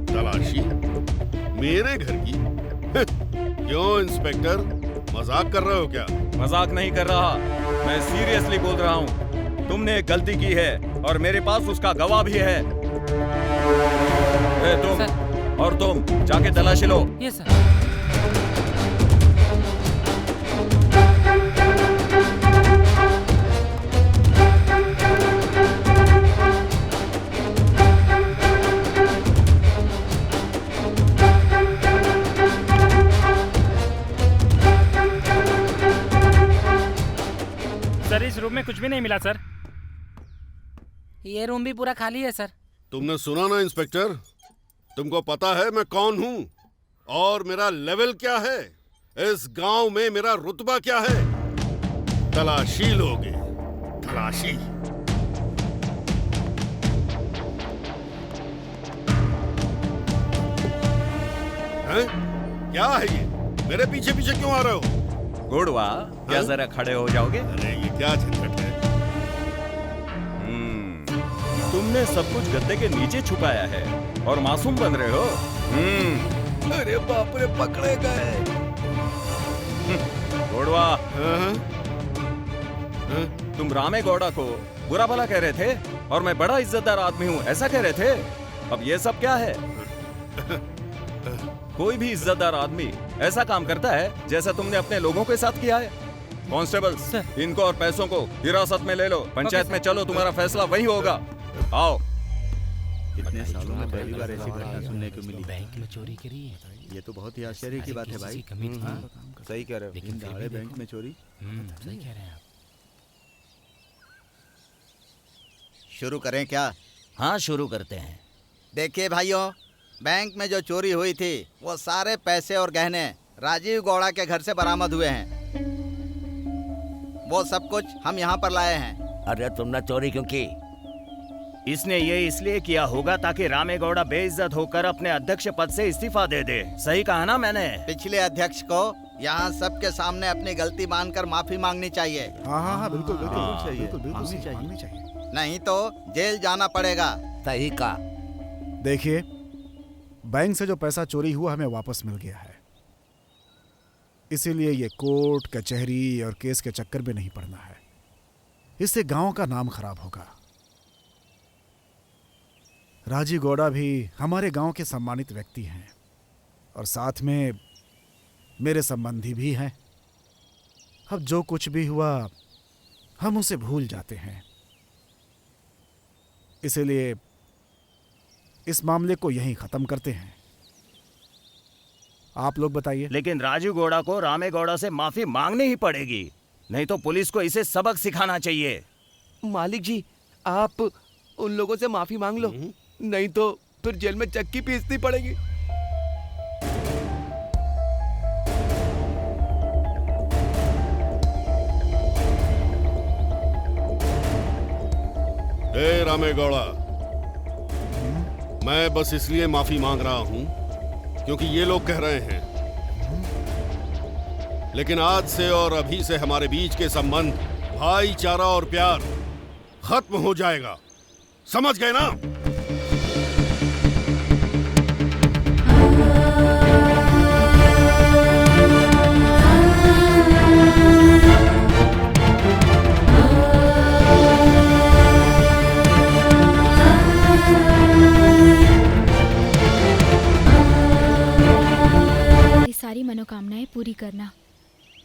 तलाशी? मेरे घर की? क्यों इंस्पेक्टर, मजाक कर रहे हो क्या? मजाक नहीं कर रहा, मैं सीरियसली बोल रहा हूँ। तुमने एक गलती की है और मेरे पास उसका गवाह भी है। तुम और तुम जाके तलाशी लो। Yes sir. सर इस रूम में कुछ भी नहीं मिला सर। ये रूम भी पूरा खाली है सर। तुमने सुना ना इंस्पेक्टर, तुमको पता है मैं कौन हूँ और मेरा लेवल क्या है? इस गांव में मेरा रुतबा क्या है? तलाशी लोगे, तलाशी। हैं? क्या है ये? मेरे पीछे पीछे क्यों आ रहे हो? गुड़वा, क्या जरा खड़े हो जाओगे? अरे ये क्या झंझट है? तुमने सब कुछ गद्दे के नीचे छुपाया है और मासूम बन रहे हो। अरे बाप रे, पकड़े गए। गुड़वा, तुम रामेगौड़ा को बुरा भला कह रहे थे और मैं बड़ा इज्जतदार आदमी हूँ ऐसा कह रहे थे। अब ये सब क्या है? कोई भी इज्जतदार आदमी ऐसा काम करता है जैसा तुमने अपने लोगों के साथ किया है। कांस्टेबल, इनको और पैसों को हिरासत में ले लो। पंचायत में चलो, तुम्हारा फैसला वही होगा। आओ। कितने सालों में पहली बार ऐसी घटना सुनने को मिली। बैंक में चोरी करी है। ये तो बहुत ही आश्चर्य की बात है भाई। सही कह रहे हो। लेकिन दहाड़े बैंक में चोरी? सही कह रहे हैं आप। शुरू करें क्या? हाँ शुरू करते हैं। देखिए भाइयों, बैंक में जो चोरी हुई थी वो सारे पैसे और गहने राजीव गौड़ा के घर से बरामद हुए हैं। वो सब कुछ हम यहाँ पर लाए हैं। अरे तुमने चोरी क्यों की? इसने ये इसलिए किया होगा ताकि रामेगौड़ा बेइज्जत होकर अपने अध्यक्ष पद से इस्तीफा दे दे। सही कहा ना मैंने? पिछले अध्यक्ष को यहाँ सबके सामने अपनी गलती मानकर माफी मांगनी चाहिए। हाँ हाँ हाँ, बिल्कुल बिल्कुल चाहिए। बिल्कुल बिल्कुल चाहिए। नहीं तो जेल जाना पड़ेगा। सही कहा। देखिए, बैंक से जो पैसा चोरी हुआ हमें वापस मिल गया है, इसीलिए ये कोर्ट कचहरी और केस के चक्कर में नहीं पड़ना है। इससे गांव का नाम खराब होगा। राजी गौड़ा भी हमारे गांव के सम्मानित व्यक्ति हैं और साथ में मेरे संबंधी भी हैं। अब जो कुछ भी हुआ हम उसे भूल जाते हैं, इसीलिए इस मामले को यहीं खत्म करते हैं। आप लोग बताइए। लेकिन राजू गौड़ा को रामे गौड़ा से माफी मांगनी ही पड़ेगी, नहीं तो पुलिस को इसे सबक सिखाना चाहिए। मालिक जी, आप उन लोगों से माफी मांग लो, नहीं तो फिर जेल में चक्की पीसनी पड़ेगी। ए रामे गौड़ा, मैं बस इसलिए माफी मांग रहा हूं क्योंकि ये लोग कह रहे हैं, लेकिन आज से और अभी से हमारे बीच के संबंध, भाईचारा और प्यार खत्म हो जाएगा। समझ गए ना? सारी मनोकामनाएं पूरी करना।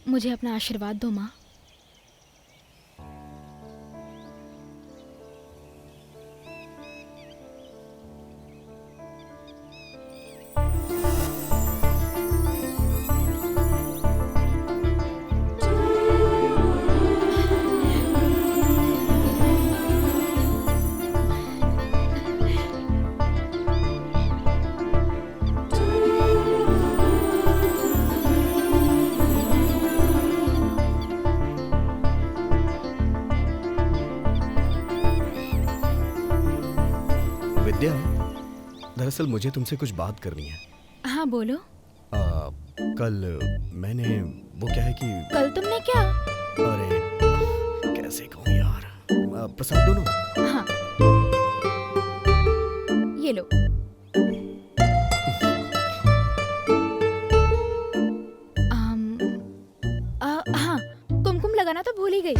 मुझे अपना आशीर्वाद दो माँ। विद्या, दरअसल मुझे तुमसे कुछ बात करनी है। हाँ बोलो। कल मैंने वो क्या है कि कल तुमने क्या? अरे कैसे कहूँ यार, प्रसाद दोनों। हाँ ये लो। हाँ कुमकुम लगाना तो भूल ही गई।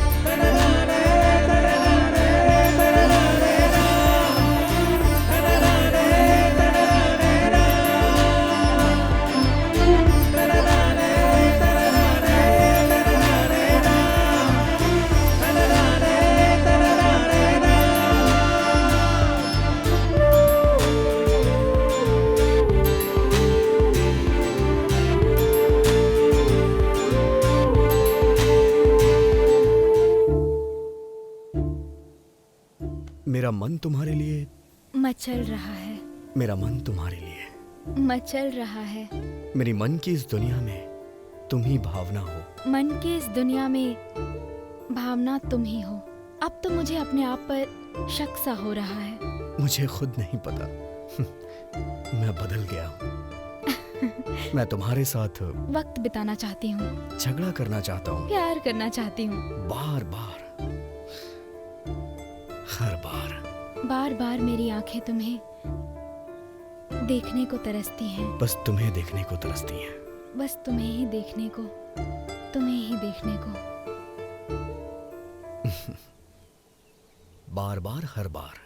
मेरा मन तुम्हारे लिए मचल रहा है। मेरा मन तुम्हारे लिए मचल रहा है। मेरी मन की इस दुनिया में तुम ही भावना हो। मन की इस दुनिया में भावना तुम ही हो। अब तो मुझे अपने आप पर शक सा हो रहा है। मुझे खुद नहीं पता। मैं बदल गया हूँ। मैं तुम्हारे साथ वक्त बिताना चाहती हूँ, झगड़ा करना चाहता हूँ, प्यार करना चाहती हूँ, बार बार, हर बार। बार बार मेरी आंखें तुम्हें देखने को तरसती हैं। बस तुम्हें देखने को तरसती हैं। बस तुम्हें ही देखने को, तुम्हें ही देखने को। बार बार, हर बार।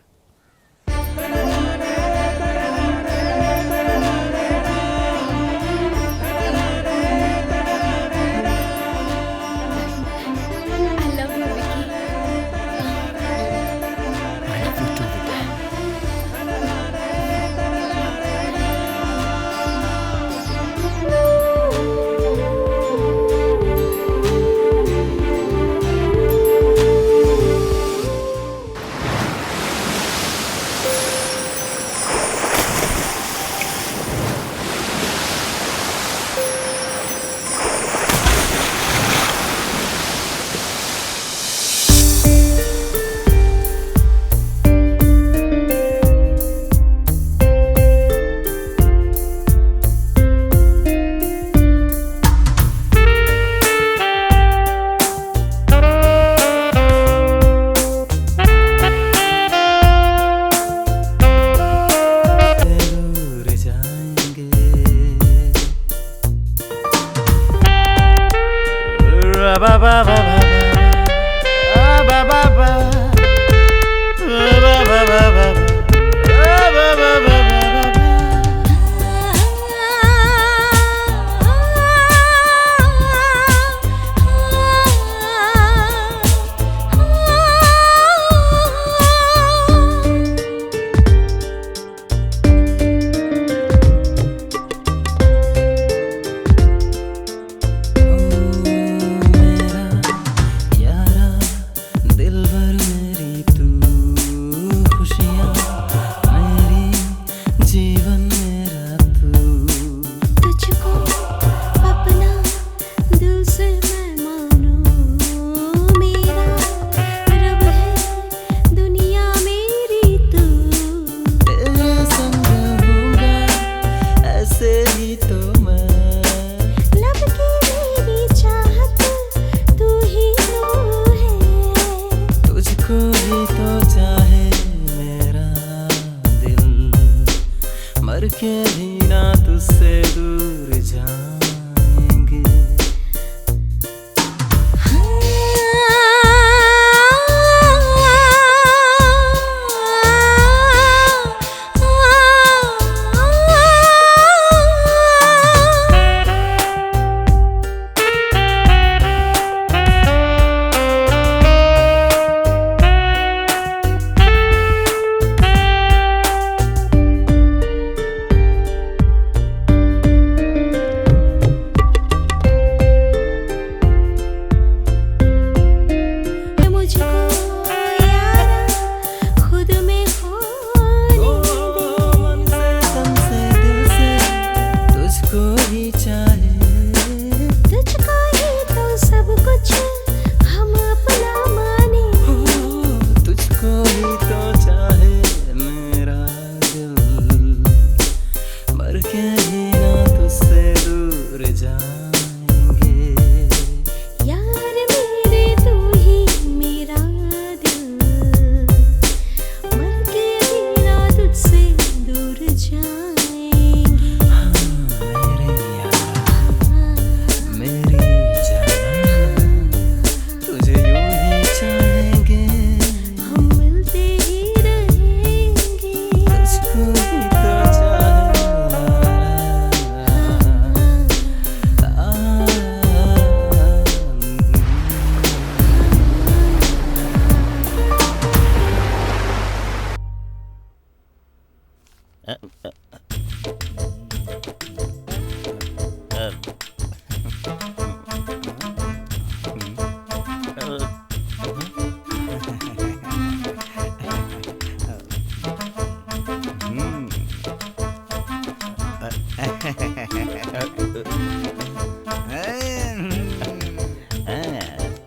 के भी ना तुझसे दूर जाएंगे।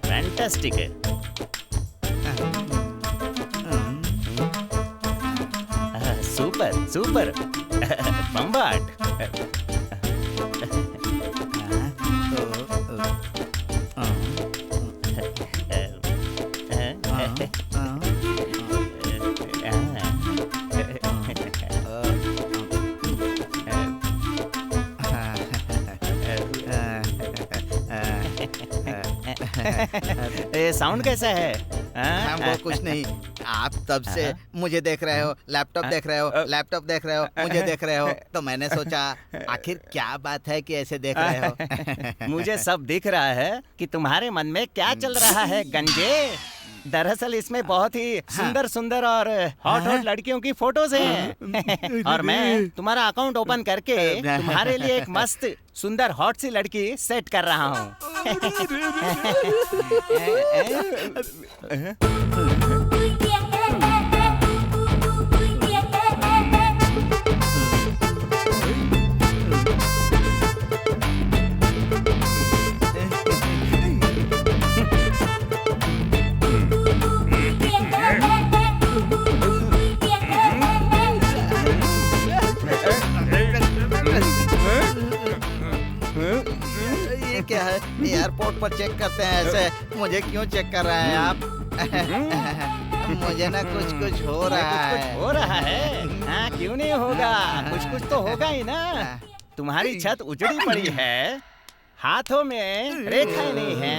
फैंटास्टिक है। सुपर सुपर बम्बाट। ये साउंड कैसा है? वो कुछ नहीं, आप तब से मुझे देख रहे हो, लैपटॉप देख रहे हो, लैपटॉप देख रहे हो, मुझे देख रहे हो, तो मैंने सोचा आखिर क्या बात है कि ऐसे देख रहे हो। मुझे सब दिख रहा है कि तुम्हारे मन में क्या चल रहा है गंजे। दरअसल इसमें बहुत ही सुंदर सुंदर और हॉट हॉट लड़कियों की फोटोज हैं और मैं तुम्हारा अकाउंट ओपन करके तुम्हारे लिए एक मस्त सुंदर हॉट सी लड़की सेट कर रहा हूँ। ये क्या है? एयरपोर्ट पर चेक करते हैं ऐसे, मुझे क्यों चेक कर रहे हैं आप? मुझे ना कुछ कुछ हो रहा है। कुछ हो रहा है? हाँ, क्यों नहीं होगा, कुछ कुछ तो होगा ही ना। तुम्हारी छत उजड़ी पड़ी है, हाथों में रेखाएं नहीं है,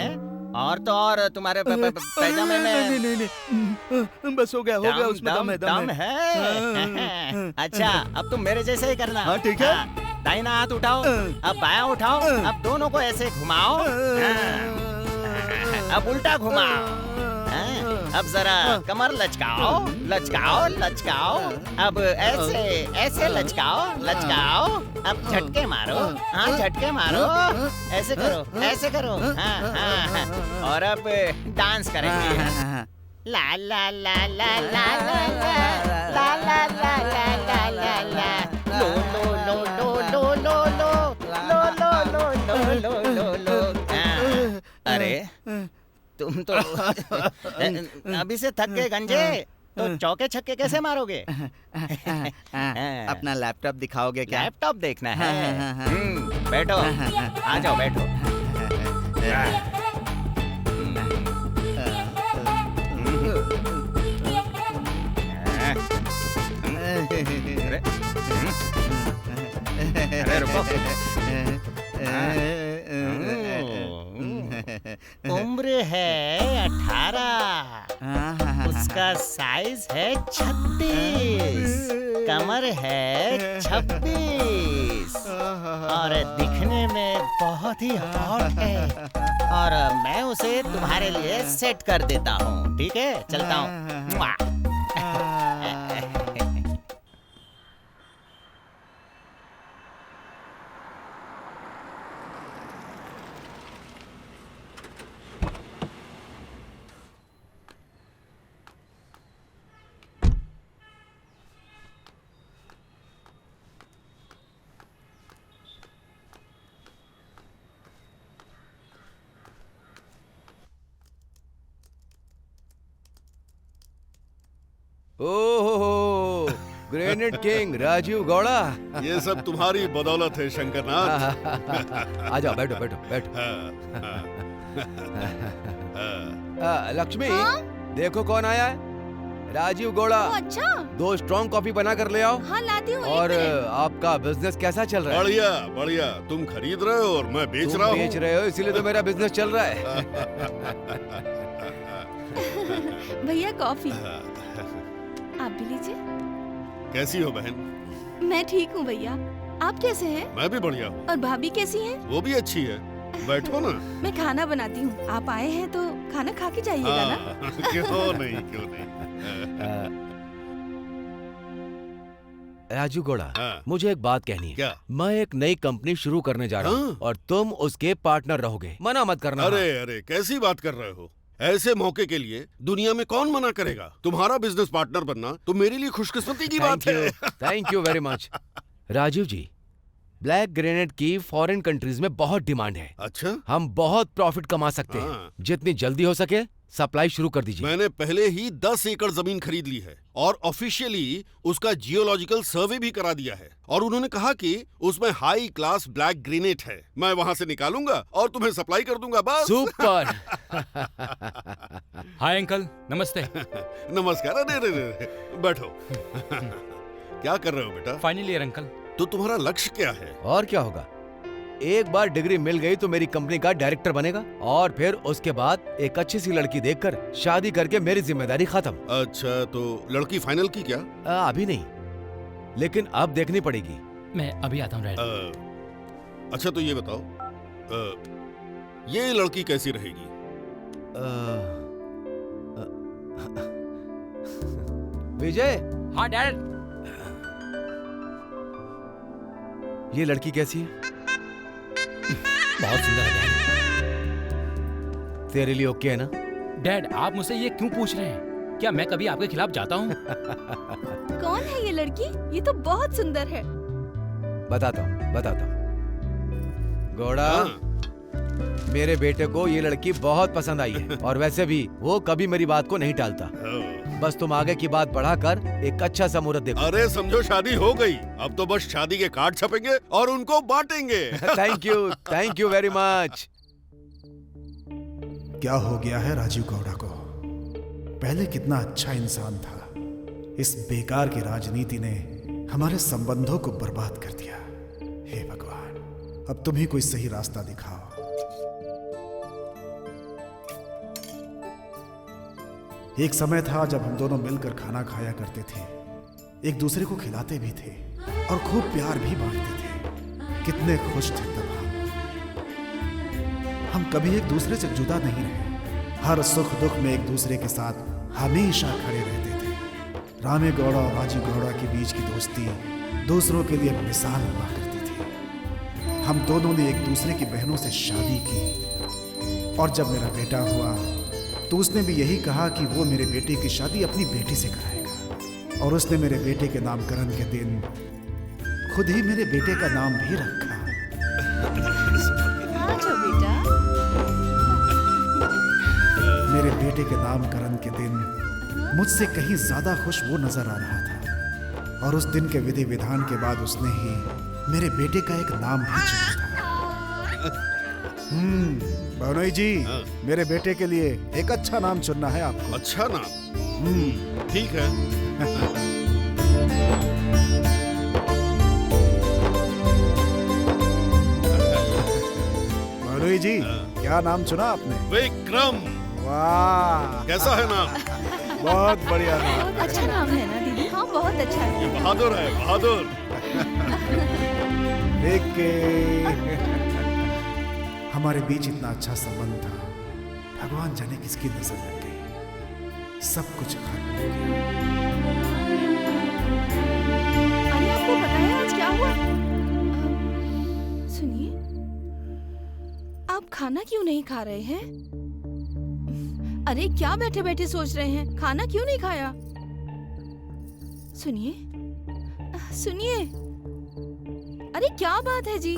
और तो और तुम्हारे पैजामे में नहीं, बस हो गया उसमें दम है। अच्छा, अब तुम मेरे जैसे ही करना। हाँ, ठीक है। दाहिना हाथ उठाओ, अब बायां उठाओ, अब दोनों को ऐसे घुमाओ, अब उल्टा घुमाओ, अब जरा कमर लचकाओ लचकाओ लचकाओ, अब ऐसे ऐसे लचकाओ लचकाओ, अब झटके मारो, हाँ झटके मारो, ऐसे करो ऐसे करो, हाँ हाँ हाँ, और अब डांस करेंगे। ला ला ला ला ला ला ला ला ला ला ला ला ला, लो लो लो लो लो लो लो लो लो लो लो लो लो लो। अरे तुम तो अभी से थक गए गंजे, तो चौके छक्के कैसे मारोगे? अपना लैपटॉप दिखाओगे क्या? लैपटॉप देखना है? बैठो, आ जाओ बैठो। 18, उसका साइज है 36, कमर है 26 और दिखने में बहुत ही हॉट है और मैं उसे तुम्हारे लिए सेट कर देता हूँ। ठीक है, चलता हूँ। ओहो, ग्रेनेड किंग राजीव गौड़ा। ये सब तुम्हारी बदौलत है शंकरनाथ। आ जाओ, बैठो बैठो बैठो। लक्ष्मी, देखो कौन आया है। राजीव गौड़ा। अच्छा। 2 स्ट्रॉन्ग कॉफी बना कर ले आओ। हाँ लाती हूँ। और आपका बिजनेस कैसा चल रहा है? बढ़िया बढ़िया। तुम खरीद रहे हो और मैं बेच रहा हूँ। बेच रहे हो, इसीलिए तो मेरा बिजनेस चल रहा है। भैया कॉफी आप भी लीजिए। कैसी हो बहन? मैं ठीक हूँ भैया, आप कैसे हैं? मैं भी बढ़िया हूँ। और भाभी कैसी हैं? वो भी अच्छी है। बैठो ना। मैं खाना बनाती हूँ, आप आए हैं तो खाना खा के जाइएगा ना। क्यों नहीं, क्यों नहीं। राजू गौड़ा, मुझे एक बात कहनी है। क्या? मैं एक नई कंपनी शुरू करने जा रहा हूँ और तुम उसके पार्टनर रहोगे। मना मत करना। अरे अरे, कैसी बात कर रहे हो? ऐसे मौके के लिए दुनिया में कौन मना करेगा? तुम्हारा बिजनेस पार्टनर बनना तो मेरे लिए खुशकिस्मती की बात है। Thank you very much. Rajeev ji, black grenade की फॉरेन कंट्रीज में बहुत डिमांड है। अच्छा? हम बहुत प्रॉफिट कमा सकते हैं। जितनी जल्दी हो सके सप्लाई शुरू कर दीजिए। मैंने पहले ही 10 एकड़ जमीन खरीद ली है और ऑफिशियली उसका जियोलॉजिकल सर्वे भी करा दिया है और उन्होंने कहा कि उसमें हाई क्लास ब्लैक ग्रेनेड है। मैं वहां से निकालूंगा और तुम्हें सप्लाई कर दूंगा। बस। सुपर। हाय अंकल, नमस्ते। नमस्कार। अरे अरे, बैठो। क्या कर रहे हो बेटा? Final year uncle. तो तुम्हारा लक्ष्य क्या है? और क्या होगा, एक बार डिग्री मिल गई तो मेरी कंपनी का डायरेक्टर बनेगा और फिर उसके बाद एक अच्छी सी लड़की देखकर शादी करके मेरी जिम्मेदारी खत्म। अच्छा, तो लड़की फाइनल की क्या? अभी नहीं, लेकिन अब देखनी पड़ेगी। मैं अभी आता हूँ। अच्छा, तो ये बताओ, ये लड़की कैसी रहेगी? विजय। हाँ डैड। ये लड़की कैसी है? बहुत सुंदर है डैड। तेरे लिए ओके है ना? डैड, आप मुझसे ये क्यों पूछ रहे हैं? क्या मैं कभी आपके खिलाफ जाता हूँ? कौन है ये लड़की? ये तो बहुत सुंदर है। बताता हूँ। गौड़ा, मेरे बेटे को ये लड़की बहुत पसंद आई है और वैसे भी वो कभी मेरी बात को नहीं टालता। बस तुम आगे की बात बढ़ाकर एक अच्छा सा मुहूर्त देखो। अरे समझो शादी हो गई, अब तो बस शादी के कार्ड छपेंगे और उनको बांटेंगे। Thank you very much. क्या हो गया है राजीव गौड़ा को? पहले कितना अच्छा इंसान था, इस बेकार की राजनीति ने हमारे संबंधों को बर्बाद कर दिया। हे भगवान, अब तुम ही कोई सही रास्ता दिखाओ। एक समय था जब हम दोनों मिलकर खाना खाया करते थे, एक दूसरे को खिलाते भी थे और खूब प्यार भी बांटते थे। कितने खुश थे तब हम कभी एक दूसरे से जुदा नहीं रहे। हर सुख दुख में एक दूसरे के साथ हमेशा खड़े रहते थे। रामे गौड़ा और राजीव गौड़ा के बीच की दोस्ती दूसरों के लिए मिसाल हुआ करती थी। हम दोनों ने एक दूसरे की बहनों से शादी की और जब मेरा बेटा हुआ तो उसने भी यही कहा कि वो मेरे बेटे की शादी अपनी बेटी से कराएगा और उसने मेरे बेटे के नामकरण के दिन खुद ही मेरे बेटे का नाम भी रखा। बेटा। मेरे बेटे के नामकरण के दिन मुझसे कहीं ज्यादा खुश वो नजर आ रहा था और उस दिन के विधि विधान के बाद उसने ही मेरे बेटे का एक नाम भी चुना था। भानोई जी, मेरे बेटे के लिए एक अच्छा नाम चुनना है आपको। अच्छा नाम? ठीक है। भानोई जी, क्या नाम चुना आपने? विक्रम। वाह, कैसा है नाम? बहुत बढ़िया नाम। बहुत अच्छा नाम है ना दीदी? हाँ बहुत अच्छा है। ये बहादुर है, बहादुर। विक्की, हमारे बीच इतना अच्छा संबंध था, भगवान जाने किसकी नजर लग गई, सब कुछ खत्म हो गया। अरे आपको पता है आज क्या हुआ? सुनिए, आप खाना क्यों नहीं खा रहे हैं? अरे क्या बैठे बैठे सोच रहे हैं? खाना क्यों नहीं खाया? सुनिए, सुनिए, अरे क्या बात है जी?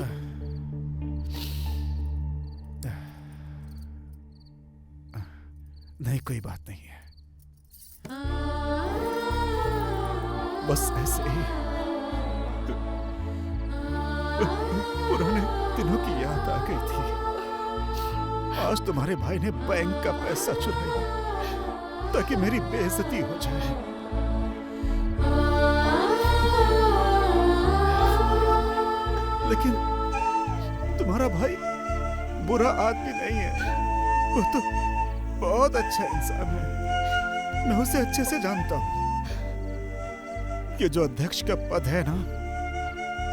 नहीं, कोई बात नहीं है, बस ऐसे ही पुराने दिनों की याद आ गई थी। आज तुम्हारे भाई ने बैंक का पैसा चुराया ताकि मेरी बेइज्जती हो जाए। लेकिन तुम्हारा भाई बुरा आदमी नहीं है, वो तो बहुत अच्छा इंसान है। मैं उसे अच्छे से जानता हूं। ये जो अध्यक्ष का पद है ना,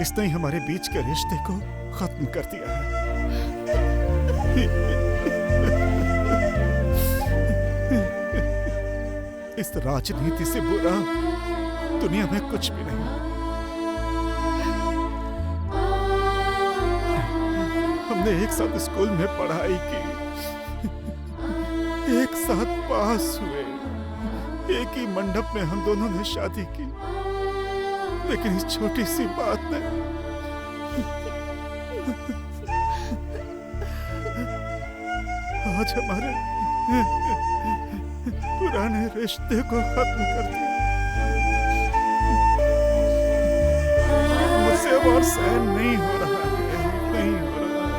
इसने ही हमारे बीच के रिश्ते को खत्म कर दिया है। इस राजनीति से बुरा दुनिया में कुछ भी नहीं। हमने एक साथ स्कूल में पढ़ाई की, एक साथ पास हुए, एक ही मंडप में हम दोनों ने शादी की, लेकिन इस छोटी सी बात ने आज हमारे पुराने रिश्ते को खत्म कर दिया। मुझसे और सहन नहीं हो रहा है, नहीं हो रहा है।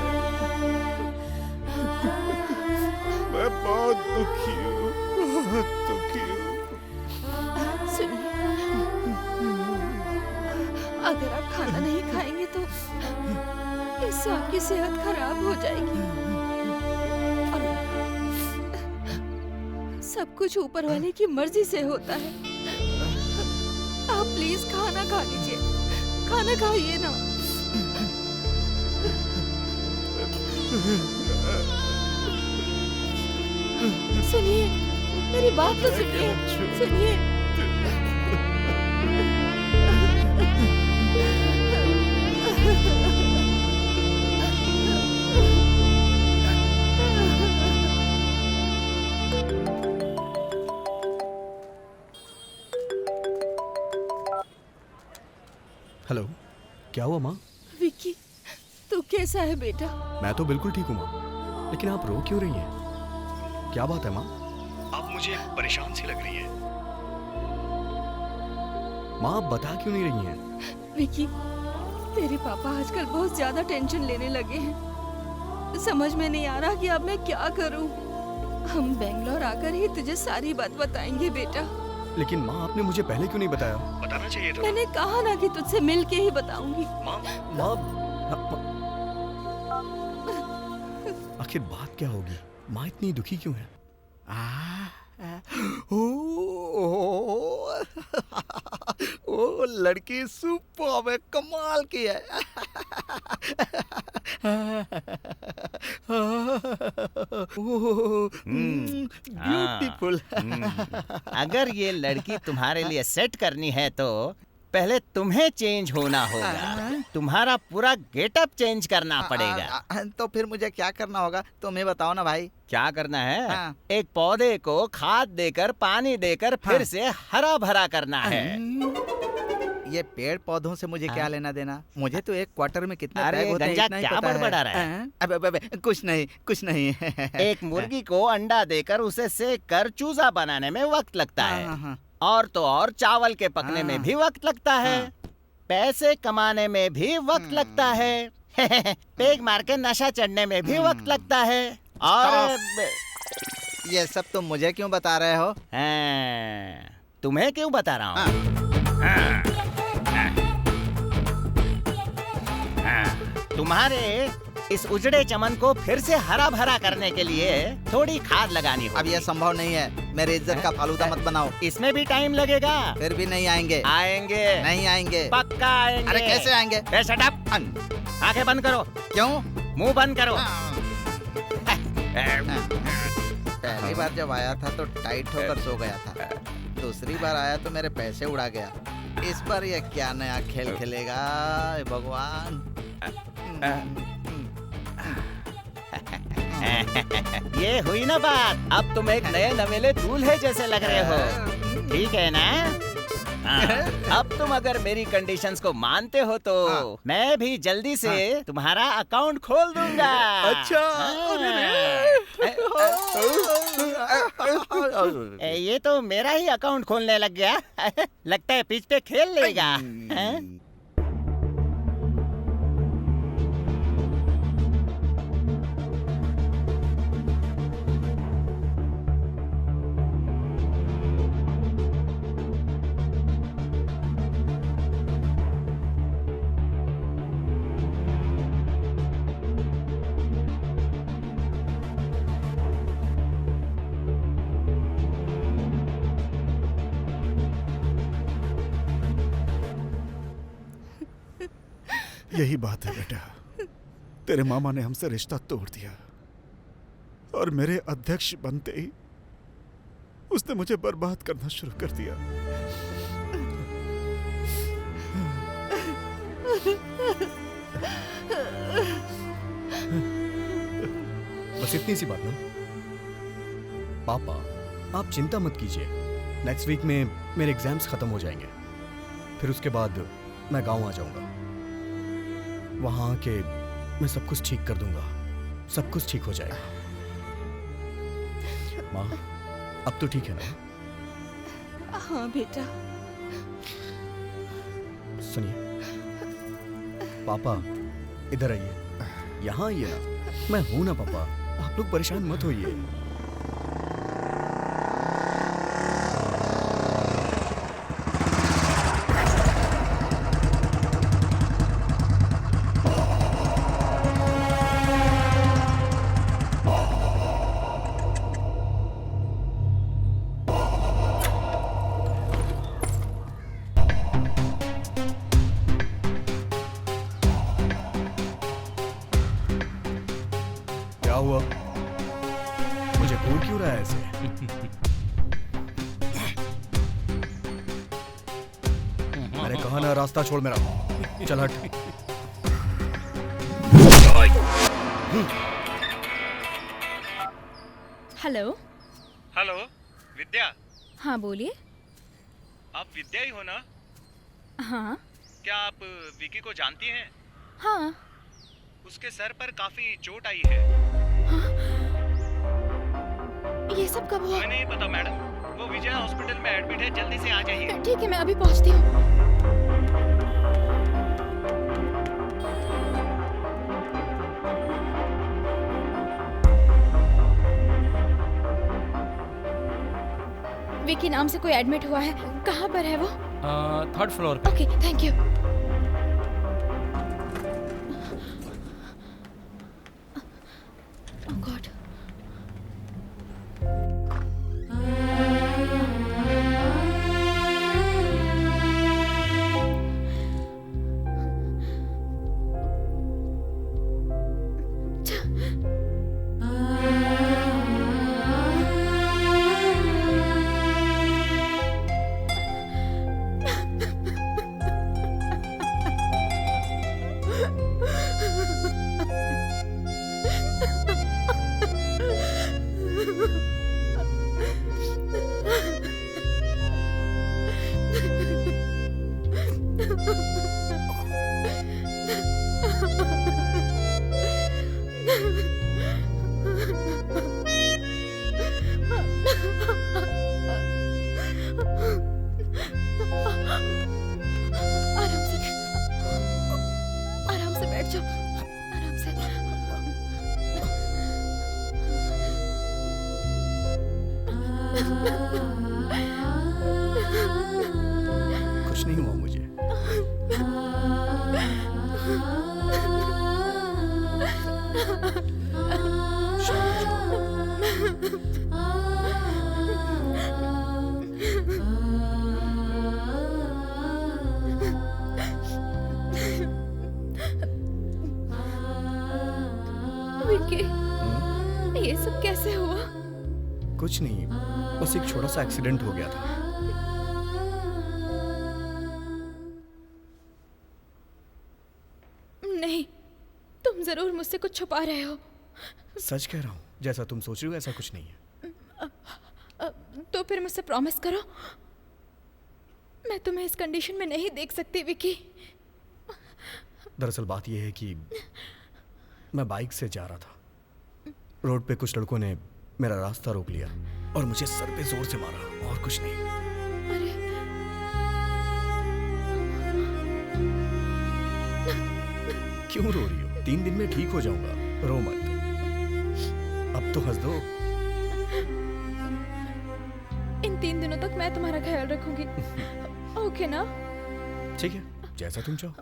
मैं बहुत दुखी हूँ, बहुत दुखी हूँ। सुनिए, अगर आप खाना नहीं खाएंगे तो इससे आपकी सेहत खराब हो जाएगी। सब कुछ ऊपर वाले की मर्जी से होता है। आप प्लीज खाना खा लीजिए, खाना खाइए ना। सुनिए, मेरी बात तो सुनिए, सुनिए। हेलो, क्या हुआ माँ? विक्की, तू कैसा है बेटा? मैं तो बिल्कुल ठीक हूँ माँ, लेकिन आप रो क्यों रही हैं? क्या बात है माँ? आप मुझे परेशान सी लग रही हैं। माँ आप बता क्यों नहीं रही हैं? विक्की, तेरे पापा आजकल बहुत ज्यादा टेंशन लेने लगे हैं। समझ में नहीं आ रहा कि अब मैं क्या करूं। हम बेंगलोर आकर ही तुझे सारी बात बताएंगे बेटा। लेकिन माँ आपने मुझे पहले क्यों नहीं बताया? बताना चाहिए था। मैंने कहा ना कि तुझसे मिल के ही बताऊंगी। माँ, आखिर बात क्या होगी? माँ इतनी दुखी क्यों है? ओ लड़की सुपर है, कमाल की है। ब्यूटीफुल। अगर ये लड़की तुम्हारे लिए सेट करनी है तो पहले तुम्हें चेंज होना होगा। तुम्हारा पूरा गेटअप चेंज करना पड़ेगा। तो फिर मुझे क्या करना होगा, तुम्हें बताओ ना भाई। क्या करना है? एक पौधे को खाद देकर, पानी देकर फिर से हरा भरा करना है। ये पेड़ पौधों से मुझे क्या लेना देना? मुझे तो एक क्वार्टर में कितने बैग होते हैं गंजा इतना ही क्या पता है। बड़बड़ा रहा है? अबे कुछ नहीं, कुछ नहीं। एक मुर्गी को अंडा देकर उसे सेक कर चूजा बनाने में वक्त लगता है, और तो और चावल के पकने में भी वक्त लगता है, पैसे कमाने में भी वक्त लगता है, पेग मार के नशा चढ़ने में भी वक्त लगता है। और ये सब तुम मुझे क्यों बता रहे हो? तुम्हें क्यों बता रहा हूँ? तुम्हारे इस उजड़े चमन को फिर से हरा भरा करने के लिए थोड़ी खाद लगानी होगी। अब यह संभव नहीं है। मेरे इज्जत का फालूदा मत बनाओ। इसमें भी टाइम लगेगा। फिर भी नहीं आएंगे। आएंगे। नहीं आएंगे। पक्का आएंगे। अरे कैसे आएंगे? Shut up. आंखें बंद करो। क्यों? मुंह बंद करो। पहली बार जब आया था तो टाइट होकर सो गया था। दूसरी बार आया तो मेरे पैसे उड़ा गया। इस बार ये क्या नया खेल खेलेगा भगवान। ये हुई ना बात। अब तुम एक नए नवेले दूल्हे जैसे लग रहे हो। ठीक है ना? अब तुम अगर मेरी कंडीशंस को मानते हो तो मैं भी जल्दी से तुम्हारा अकाउंट खोल दूंगा। अच्छा। ये तो मेरा ही अकाउंट खोलने लग गया। लगता है पिच पे खेल लेगा। यही बात है बेटा। तेरे मामा ने हमसे रिश्ता तोड़ दिया और मेरे अध्यक्ष बनते ही उसने मुझे बर्बाद करना शुरू कर दिया। बस इतनी सी बात ना। पापा आप चिंता मत कीजिए। नेक्स्ट वीक में मेरे एग्जाम्स खत्म हो जाएंगे। फिर उसके बाद मैं गांव आ जाऊंगा। वहां आके मैं सब कुछ ठीक कर दूंगा। सब कुछ ठीक हो जाएगा। माँ अब तो ठीक है ना? हाँ बेटा। सुनिए पापा इधर आइए। यहाँ आइए ना। मैं हूं ना पापा। आप लोग परेशान मत होइए। क्या हुआ? मुझे घूर क्यों रहा है ऐसे? मैंने कहा ना रास्ता छोड़ मेरा। चल हट। हेलो। हेलो विद्या। हाँ बोलिए। आप विद्या ही हो ना? हाँ। क्या आप विकी को जानती हैं? हाँ। उसके सर पर काफी चोट आई है। हाँ? ये सब कब हुआ? हमें नहीं पता मैडम। वो विजय हॉस्पिटल में एडमिट है। जल्दी से आ जाइए। ठीक है मैं अभी पहुंचती हूँ। विकी नाम से कोई एडमिट हुआ है। कहाँ पर है वो? 3rd फ्लोर पे। Okay thank you. Oh God. आराम से बैठ जाओ। आराम से। कुछ नहीं हुआ मुझे। विकी, ये सब कैसे हुआ? कुछ नहीं, बस एक छोटा सा एक्सीडेंट हो गया था। नहीं, तुम जरूर मुझसे कुछ छुपा रहे हो। सच कह रहा हूँ, जैसा तुम सोच रही हो ऐसा कुछ नहीं है। तो फिर मुझसे प्रॉमिस करो, मैं तुम्हें इस कंडीशन में नहीं देख सकती विकी। दरअसल बात यह है कि मैं बाइक से जा रहा था, रोड पे कुछ लड़कों ने मेरा रास्ता रोक लिया और मुझे सर पे जोर से मारा, और कुछ नहीं। क्यों रो रही हो? 3 दिन में ठीक हो जाऊंगा, रो मत। अब तो हंस दो। इन 3 दिनों तक मैं तुम्हारा ख्याल रखूंगी, ओके ना? ठीक है, जैसा तुम चाहो।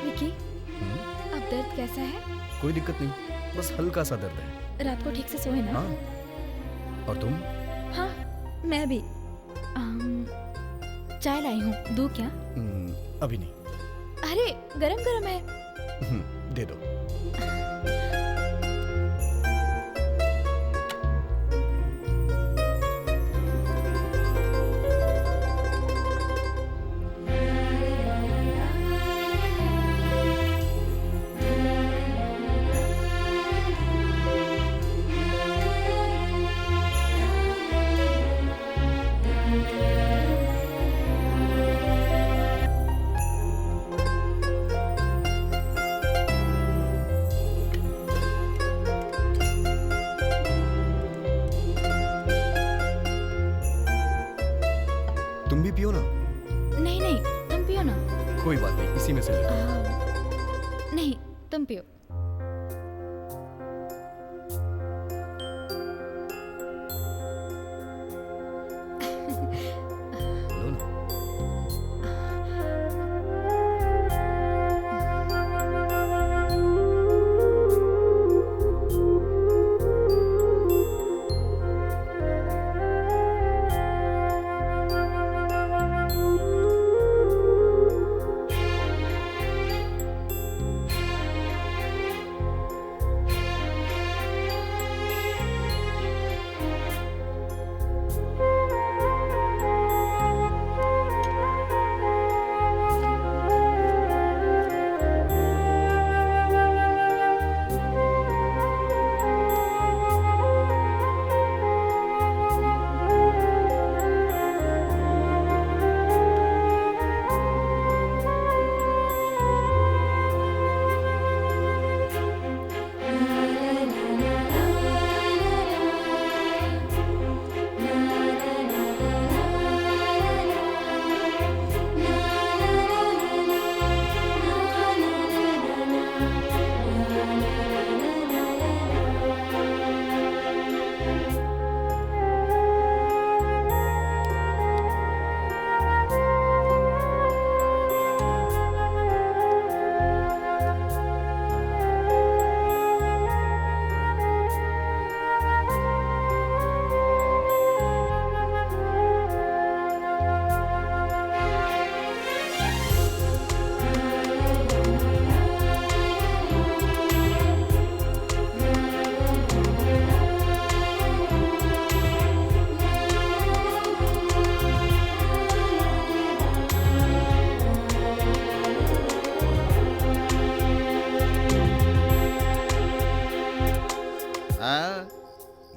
विकी, अब दर्द कैसा है? कोई दिक्कत नहीं, बस हल्का सा दर्द है। रात को ठीक से सोए ना? हाँ। और तुम? हाँ, मैं भी। चाय लाई हूँ, दूँ क्या? अभी नहीं। अरे गरम गरम है। दे दो। तुम भी पियो ना। नहीं नहीं, तुम पियो ना। कोई बात नहीं, इसी में से ले लो। नहीं, तुम पियो।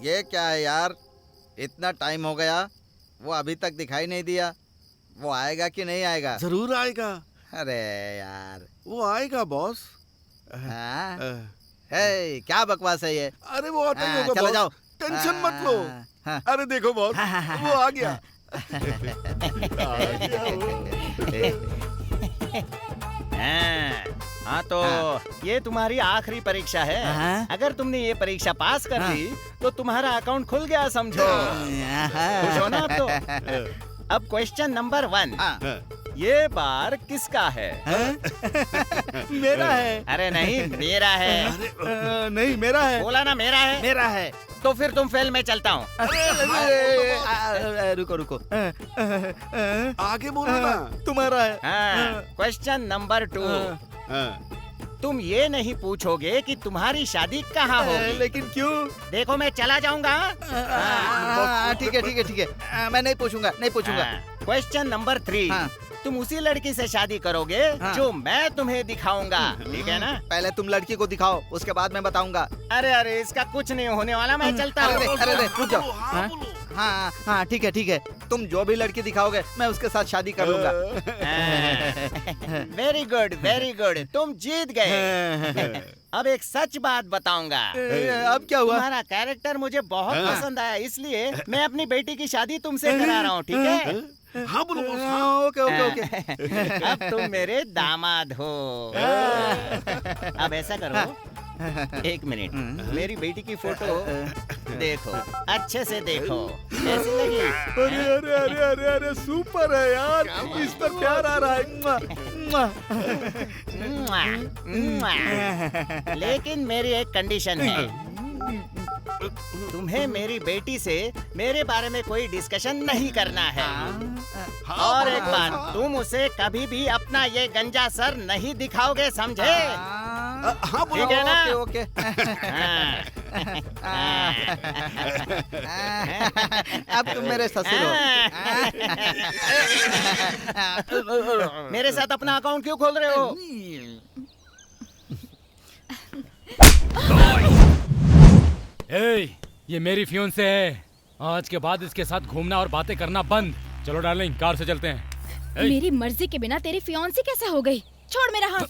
ये क्या है यार, इतना टाइम हो गया, वो अभी तक दिखाई नहीं दिया। वो आएगा कि नहीं आएगा? जरूर आएगा। अरे यार, वो आएगा बॉस। हाँ? हे, क्या बकवास है ये? अरे वो आता ही होगा। चलो बॉस। जाओ, टेंशन मत लो। अरे देखो बॉस, वो आ गया। हाँ तो ये तुम्हारी आखिरी परीक्षा है। अगर तुमने ये परीक्षा पास कर ली तो तुम्हारा अकाउंट खुल गया समझो। खुश हो ना आप तो? अब क्वेश्चन नंबर 1। ये बार किसका है? मेरा है। अरे नहीं, मेरा है। नहीं, मेरा है। बोला ना मेरा है। मेरा है। तो फिर तुम फेल, मैं चलता हूँ। रुको रुको, आगे बोलो ना। तुम्हारा है। Question number 2। तुम ये नहीं पूछोगे कि तुम्हारी शादी कहाँ होगी। लेकिन क्यों? देखो मैं चला जाऊंगा। ठीक है ठीक है ठीक है, मैं नहीं पूछूंगा, नहीं पूछूंगा। Question number 3। तुम उसी लड़की से शादी करोगे जो मैं तुम्हें दिखाऊंगा, ठीक है ना? पहले तुम लड़की को दिखाओ, उसके बाद मैं बताऊंगा। अरे अरे, इसका कुछ नहीं होने वाला, मैं चलता हूँ। अरे रुक जाओ। हाँ हाँ ठीक है ठीक है, तुम जो भी लड़की दिखाओगे मैं उसके साथ शादी कर लूंगा। वेरी गुड वेरी गुड, तुम जीत गए। अब एक सच बात बताऊंगा। अब क्या हुआ? तुम्हारा कैरेक्टर मुझे बहुत पसंद आया, इसलिए मैं अपनी बेटी की शादी तुमसे करा रहा हूँ, ठीक है? हाँ बोलो बॉस। Okay okay okay. अब तुम मेरे दामाद हो। अब ऐसा करो, 1 मिनट, मेरी बेटी की फोटो देखो, अच्छे से देखो, कैसी लगी? अरे अरे अरे अरे अरे, सुपर है यार, इस पर प्यार आ रहा है। लेकिन मेरी एक कंडीशन है, तुम्हें मेरी बेटी से मेरे बारे में कोई डिस्कशन नहीं करना है। और एक बात, तुम उसे कभी भी अपना ये गंजा सर नहीं दिखाओगे, समझे? हाँ बोलो। ठीक है ना? ओके अब तुम मेरे ससुर हो। मेरे साथ अपना अकाउंट क्यों खोल रहे हो? ये मेरी फियोंसे है। आज के बाद इसके साथ घूमना और बातें करना बंद। चलो डार्लिंग, कार से चलते हैं। मेरी मर्जी के बिना तेरी फियोंसी कैसे हो गई? छोड़ मेरा हाथ।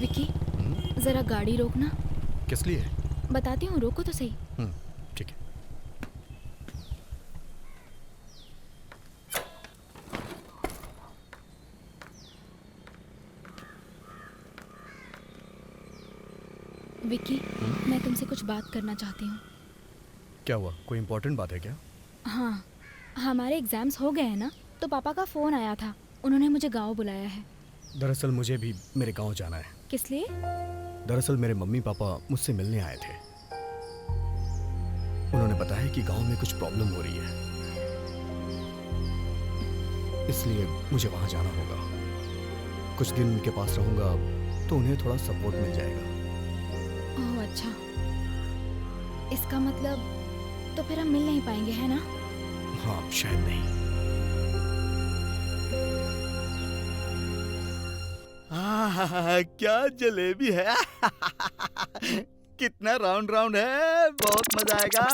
विकी, जरा गाड़ी रोकना। किस लिए? बताती हूँ, रोको तो सही। ठीक है। विक्की, मैं तुमसे कुछ बात करना चाहती हूँ। क्या हुआ? कोई इम्पोर्टेंट बात है क्या? हाँ, हमारे एग्ज़ाम्स हो गए हैं ना, तो पापा का फ़ोन आया था। उन्होंने मुझे गांव बुलाया है। दरअसल मुझे भी मेरे गांव जाना है। किस लिए? दरअसल मेरे मम्मी पापा मुझसे मिलने आए थे। उन्होंने बताया कि गांव में कुछ प्रॉब्लम हो रही है, इसलिए मुझे वहां जाना होगा। कुछ दिन उनके पास रहूंगा तो उन्हें थोड़ा सपोर्ट मिल जाएगा। ओह अच्छा, इसका मतलब तो फिर हम मिल नहीं पाएंगे, है ना? हाँ, शायद नहीं। क्या जलेबी है। कितना राउंड राउंड है, बहुत मजा आएगा।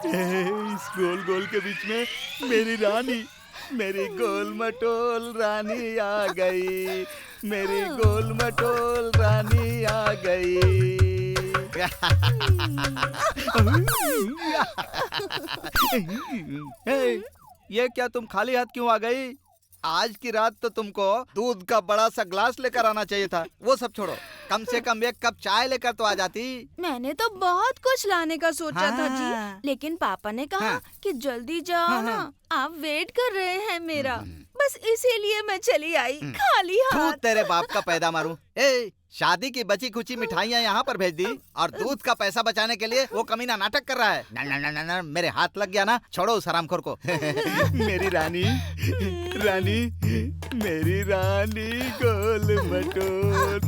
इस गोल गोल के बीच में मेरी रानी, मेरी गोल मटोल रानी आ गई, मेरी गोल मटोल रानी आ गई। ये क्या, तुम खाली हाथ क्यों आ गई? आज की रात तो तुमको दूध का बड़ा सा ग्लास लेकर आना चाहिए था। वो सब छोड़ो, कम से कम एक कप चाय लेकर तो आ जाती। मैंने तो बहुत कुछ लाने का सोचा था जी, लेकिन पापा ने कहा कि जल्दी जाओ ना, आप वेट कर रहे हैं मेरा, बस इसीलिए मैं चली आई खाली हाथ। तेरे बाप का पैदा मारूं। ए, शादी की बची खुची मिठाइयाँ यहाँ पर भेज दी और दूध का पैसा बचाने के लिए वो कमीना नाटक कर रहा है। ना, ना, ना, ना, ना, मेरे हाथ लग गया ना, छोड़ो उस हरामखोर को। मेरी रानी, रानी, मेरी रानी गोल मटोल,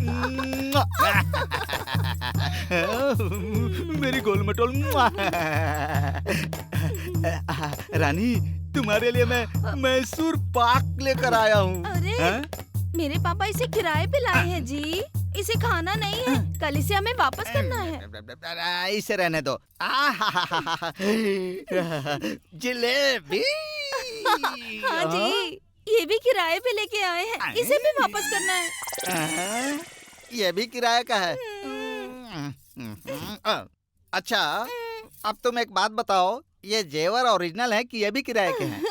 मेरी गोल मटोल। रानी, तुम्हारे लिए मैं मैसूर पाक लेकर आया हूँ। अरे, मेरे पापा इसे किराए पे लाए हैं जी, इसे खाना नहीं है, कल इसे हमें वापस करना है। इसे रहने दो। जलेबी। हाँ जी, ये भी किराए पे लेके आए हैं, इसे भी वापस करना है। ये भी किराए का है। अच्छा, अब तुम एक बात बताओ, ये जेवर ओरिजिनल है कि ये भी किराए के हैं?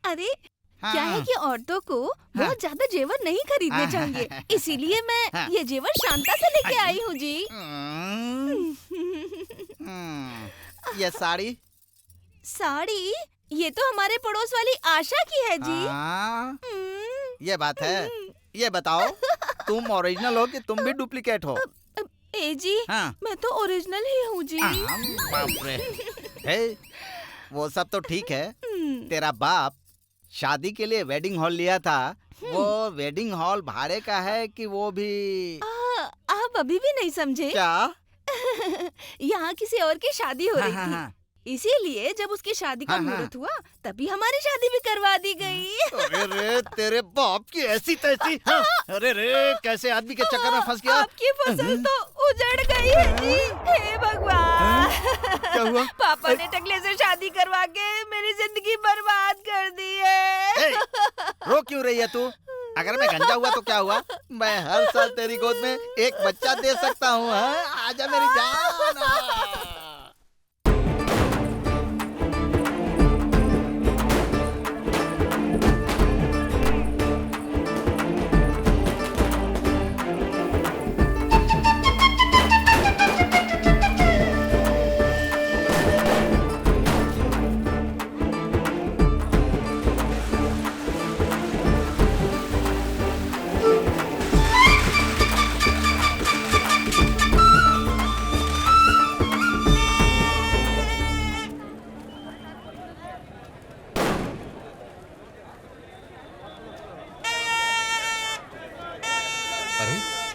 अरे क्या है कि औरतों को बहुत ज्यादा जेवर नहीं खरीदने चाहिए, इसीलिए मैं ये जेवर शांता से लेके आई हूँ जी। ये साड़ी? साड़ी? ये तो हमारे पड़ोस वाली आशा की है जी। ये बात है। ये बताओ, तुम ओरिजिनल हो कि तुम भी डुप्लीकेट हो? ए जी, मैं तो ओरिजिनल ही हूँ जी। बाप रे। वो सब तो ठीक है, तेरा बाप शादी के लिए वेडिंग हॉल लिया था, वो वेडिंग हॉल भाड़े का है कि वो भी? आप अभी भी नहीं समझे क्या? यहाँ किसी और की शादी हो रही थी, इसीलिए जब उसकी शादी का मुहूर्त हुआ तभी हमारी शादी भी करवा दी गई। अरे रे, तेरे बाप की ऐसी तैसी। अरे रे, कैसे आदमी के चक्कर में फंस गया। आपकी फसल तो उजड़ गई है जी। हे भगवान, क्या हुआ? पापा ने टकले से शादी करवा के मेरी जिंदगी बर्बाद कर दी है। रो क्यों रही है तू? अगर मैं गंजा हुआ तो क्या हुआ? मैं हर साल तेरी गोद में एक बच्चा दे सकता हूँ। आजा मेरी जान।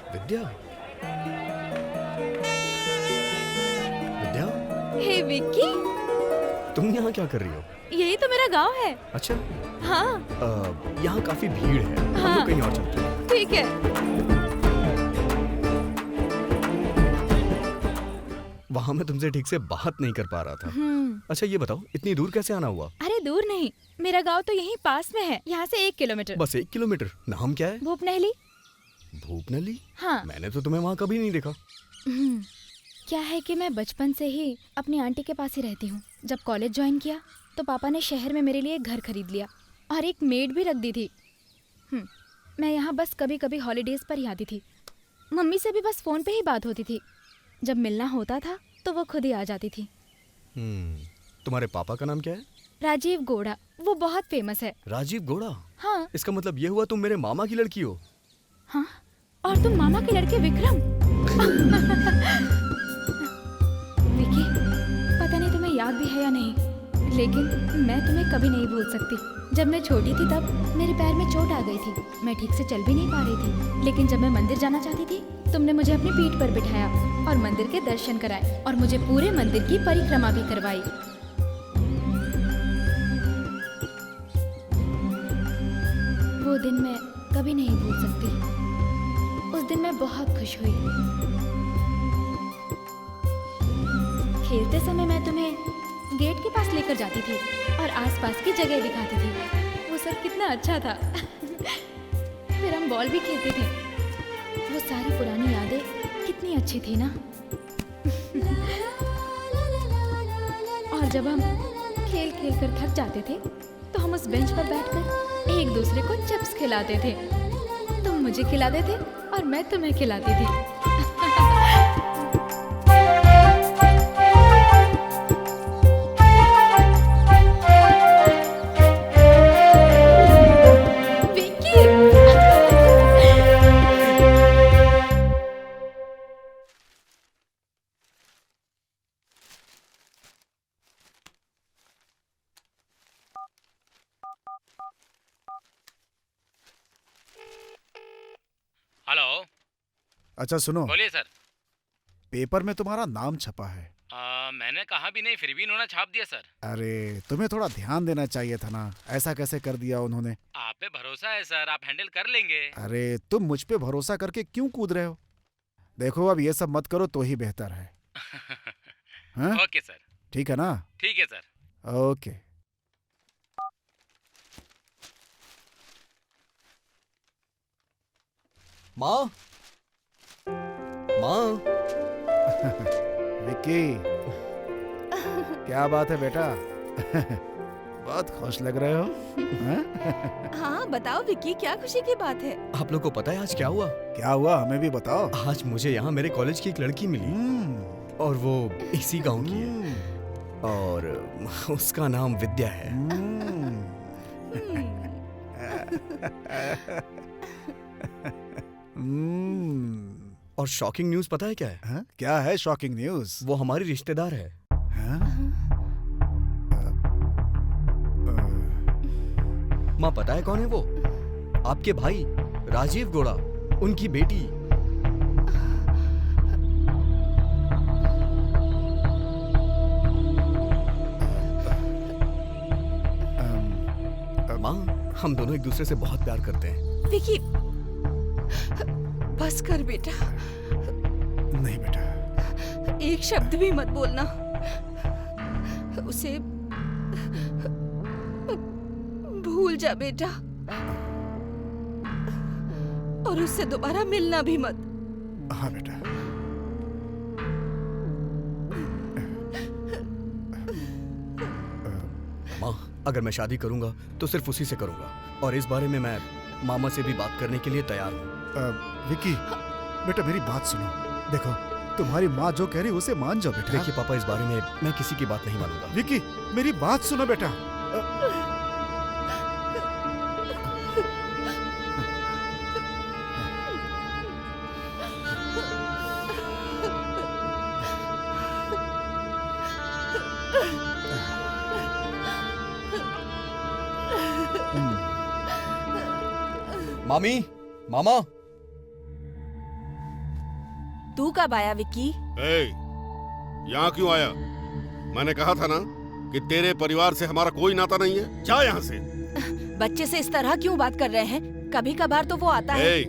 विद्या, विद्या, हे विक्की, तुम यहाँ क्या कर रही हो? यही तो मेरा गांव है। अच्छा। हाँ। यहाँ काफी भीड़ है, हम लोग कहीं और चलते हैं। ठीक है। वहाँ मैं तुमसे ठीक से बात नहीं कर पा रहा था। अच्छा ये बताओ, इतनी दूर कैसे आना हुआ? अरे दूर नहीं, मेरा गांव तो यहीं पास में है, यहाँ से 1 किलोमीटर। बस 1 किलोमीटर? नाम क्या है? भूपनहली। भूपनहली? हाँ। मैंने तो तुम्हें वहाँ कभी नहीं देखा। क्या है कि मैं बचपन से ही अपनी आंटी के पास ही रहती हूँ। जब कॉलेज ज्वाइन किया तो पापा ने शहर में मेरे लिए एक घर खरीद लिया और एक मेड भी रख दी थी। मैं यहाँ बस कभी कभी हॉलीडेज पर ही आती थी। मम्मी से भी बस फोन पे ही बात होती थी। जब मिलना होता था तो वो खुद ही आ जाती थी। तुम्हारे पापा का नाम क्या है? राजीव गौड़ा, वो बहुत फेमस है। राजीव गौड़ा? हाँ। इसका मतलब ये हुआ तुम मेरे मामा की लड़की हो। हाँ, और तुम मामा के लड़के विक्रम। विकी, पता नहीं तुम्हें याद भी है या नहीं, लेकिन मैं तुम्हें कभी नहीं भूल सकती। जब मैं छोटी थी तब मेरे पैर में चोट आ गई थी, मैं ठीक से चल भी नहीं पा रही थी। लेकिन जब मैं मंदिर जाना चाहती थी, तुमने मुझे अपनी पीठ पर बिठाया और मंदिर के दर्शन कराए और मुझे पूरे मंदिर की परिक्रमा भी करवाई। वो दिन मैं कभी नहीं भूल सकती। उस दिन मैं बहुत खुश हुई। खेलते समय मैं तुम्हें गेट के पास लेकर जाती थी और आसपास की जगह दिखाती थी। वो सब कितना अच्छा था। फिर हम बॉल भी खेलते थे। वो सारी पुरानी यादें कितनी अच्छी थी ना। और जब हम खेल खेल कर थक जाते थे तो हम उस बेंच पर बैठकर एक दूसरे को चिप्स खिलाते थे। तुम मुझे खिलाते थे और मैं तुम्हें खिलाती थी। हेलो। अच्छा सुनो, बोलिए सर। पेपर में तुम्हारा नाम छपा है। मैंने कहा भी नहीं, फिर भी इन्होंने छाप दिया सर। अरे तुम्हें थोड़ा ध्यान देना चाहिए था ना, ऐसा कैसे कर दिया उन्होंने। आप पे भरोसा है सर, आप हैंडल कर लेंगे। अरे तुम मुझ पे भरोसा करके क्यों कूद रहे हो। देखो अब ये सब मत करो तो ही बेहतर है। हाँ? Okay sir. ठीक है ना? ठीक है सर। ओके। माँ, माँ। विक्की, क्या बात है बेटा? बहुत खुश लग रहे हो। हाँ बताओ विक्की, क्या खुशी की बात है? आप लोग को पता है आज क्या हुआ? क्या हुआ, हमें भी बताओ। आज मुझे यहाँ मेरे कॉलेज की एक लड़की मिली और वो इसी गांव की है और उसका नाम विद्या है। और शॉकिंग न्यूज पता है क्या है? हाँ? क्या है शॉकिंग न्यूज? वो हमारी रिश्तेदार है। हाँ? माँ पता है कौन है वो? आपके भाई राजीव गौड़ा, उनकी बेटी। माँ, हम दोनों एक दूसरे से बहुत प्यार करते हैं। विकी, बस कर बेटा। नहीं बेटा, एक शब्द भी मत बोलना। उसे भूल जा बेटा, और उससे दोबारा मिलना भी मत। हाँ बेटा। माँ, अगर मैं शादी करूंगा तो सिर्फ उसी से करूंगा और इस बारे में मैं मामा से भी बात करने के लिए तैयार हूँ। विक्की, बेटा मेरी बात सुनो। देखो, तुम्हारी माँ जो कह रही उसे मान जाओ बेटा। देखिए पापा, इस बारे में मैं किसी की बात नहीं मानूंगा। विक्की, मेरी बात सुनो बेटा। मामी, मामा। तू कब आया विक्की? यहाँ क्यों आया? मैंने कहा था ना कि तेरे परिवार से हमारा कोई नाता नहीं है। जा यहाँ से। बच्चे से इस तरह क्यों बात कर रहे हैं? कभी कभार तो वो आता है।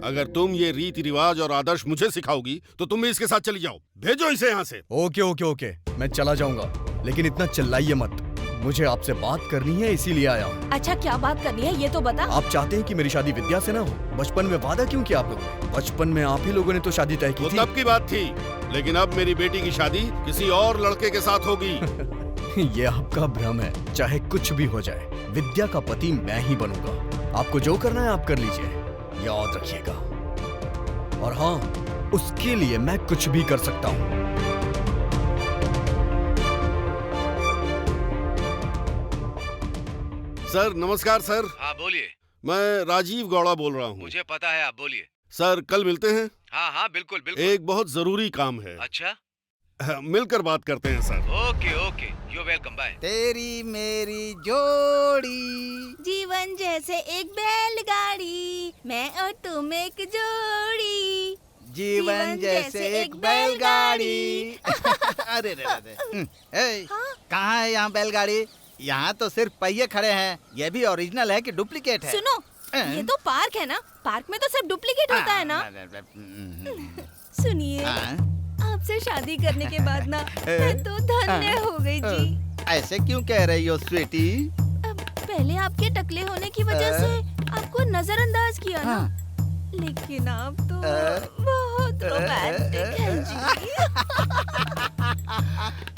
अगर तुम ये रीति रिवाज और आदर्श मुझे सिखाओगी तो तुम भी इसके साथ चली जाओ। भेजो इसे यहाँ से। ओके ओके ओके, मैं चला जाऊंगा, लेकिन इतना चिल्लाइए मत। मुझे आपसे बात करनी है, इसीलिए आया हूँ। अच्छा, क्या बात करनी है ये तो बता। आप चाहते हैं कि मेरी शादी विद्या से ना हो? बचपन में वादा क्यों किया आप लोगों ने? बचपन में आप ही लोगों ने तो शादी तय की थी। तब की बात थी, लेकिन अब मेरी बेटी की शादी किसी और लड़के के साथ होगी। ये आपका भ्रम है। चाहे कुछ भी हो जाए, विद्या का पति मैं ही बनूंगा। आपको जो करना है आप कर लीजिए, याद रखिएगा। और हाँ, उसके लिए मैं कुछ भी कर सकता हूँ। सर नमस्कार सर। हाँ बोलिए। मैं राजीव गौड़ा बोल रहा हूँ। मुझे पता है, आप बोलिए। सर कल मिलते हैं? हाँ हाँ बिल्कुल बिल्कुल। एक बहुत जरूरी काम है। अच्छा, मिलकर बात करते हैं sir. Okay okay, you welcome, bye. तेरी मेरी जोड़ी, जीवन जैसे एक बैलगाड़ी, मैं और तुम एक जोड़ी। जीवन जैसे एक बैलगाड़ी। अरे रे रे, कहाँ है यहाँ बैलगाड़ी? यहाँ तो सिर्फ पहिए खड़े हैं। ये भी ओरिजिनल है कि डुप्लीकेट है? सुनो, ये तो पार्क है ना, पार्क में तो सब डुप्लीकेट होता है ना। सुनिए, आपसे शादी करने के बाद ना मैं तो धन्य हो गई जी। ऐसे क्यों कह रही हो स्वीटी? पहले आपके टकले होने की वजह से आपको नजरअंदाज किया ना, लेकिन आप तो बहुत रोमांटिक हैं जी।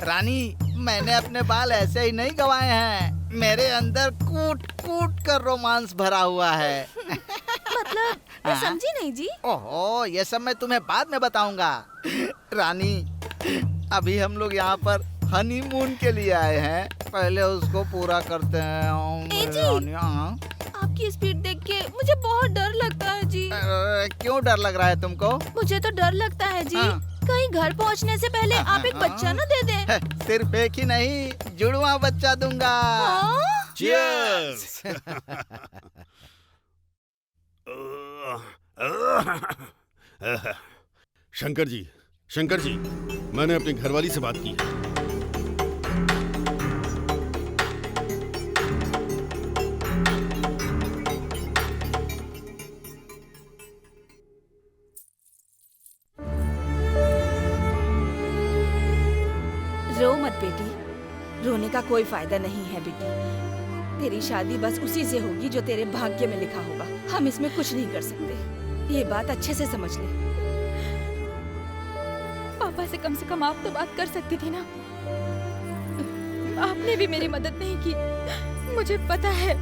रानी, मैंने अपने बाल ऐसे ही नहीं गंवाए हैं। मेरे अंदर कूट कूट कर रोमांस भरा हुआ है। मतलब मैं समझी नहीं जी। ओहो, ये सब मैं तुम्हें बाद में बताऊंगा। रानी, अभी हम लोग यहाँ पर हनीमून के लिए आए हैं, पहले उसको पूरा करते हैं। आपकी स्पीड देख के मुझे बहुत डर लगता है जी। क्यों डर लग रहा है तुमको? मुझे तो डर लगता है जी, कहीं घर पहुंचने से पहले आप एक बच्चा ना दे दें। सिर्फ एक ही नहीं, जुड़वा बच्चा दूंगा। चीयर्स। शंकर जी, मैंने अपनी घरवाली से बात की है। रो मत बेटी, रोने का कोई फायदा नहीं है बेटी। तेरी शादी बस उसी से होगी जो तेरे भाग्य में लिखा होगा। हम इसमें कुछ नहीं कर सकते, ये बात अच्छे से समझ ले। पापा से कम आप तो बात कर सकती थी ना। आपने भी मेरी मदद नहीं की। मुझे पता है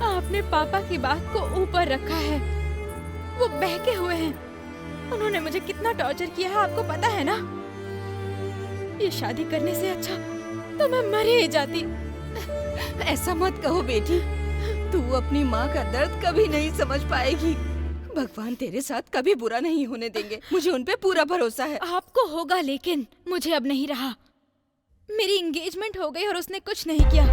आपने पापा की बात को ऊपर रखा है। वो बहके हुए हैं। उन्होंने मुझे कितना टॉर्चर किया है आपको पता है ना। ये शादी करने से अच्छा तो मैं मर ही जाती। ऐसा मत कहो बेटी, तू अपनी माँ का दर्द कभी नहीं समझ पाएगी। भगवान तेरे साथ कभी बुरा नहीं होने देंगे, मुझे उन पे पूरा भरोसा है। आपको होगा, लेकिन मुझे अब नहीं रहा। मेरी एंगेजमेंट हो गई और उसने कुछ नहीं किया।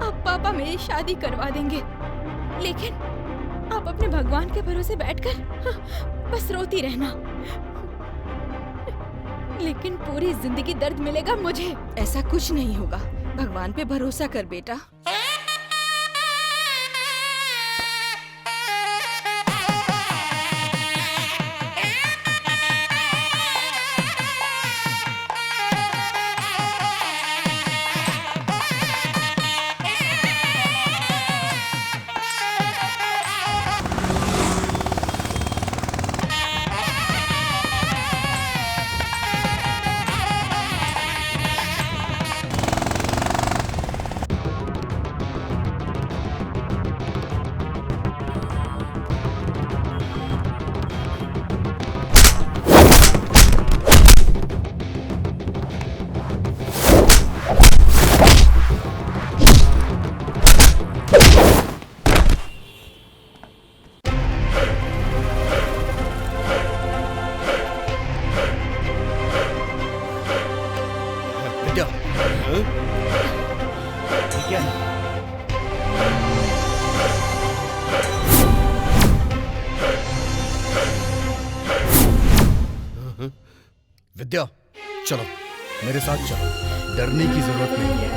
अब पापा मेरी शादी करवा देंगे, लेकिन आप अपने भगवान के भरोसे बैठकर बस रोती रहना। लेकिन पूरी जिंदगी दर्द मिलेगा मुझे। ऐसा कुछ नहीं होगा, भगवान पे भरोसा कर बेटा। विद्या, चलो मेरे साथ चलो, डरने की जरूरत नहीं है।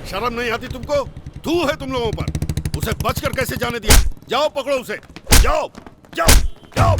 शर्म नहीं आती तुमको? थू है तुम लोगों पर। उसे बचकर कैसे जाने दिया? जाओ पकड़ो उसे, जाओ जाओ जाओ।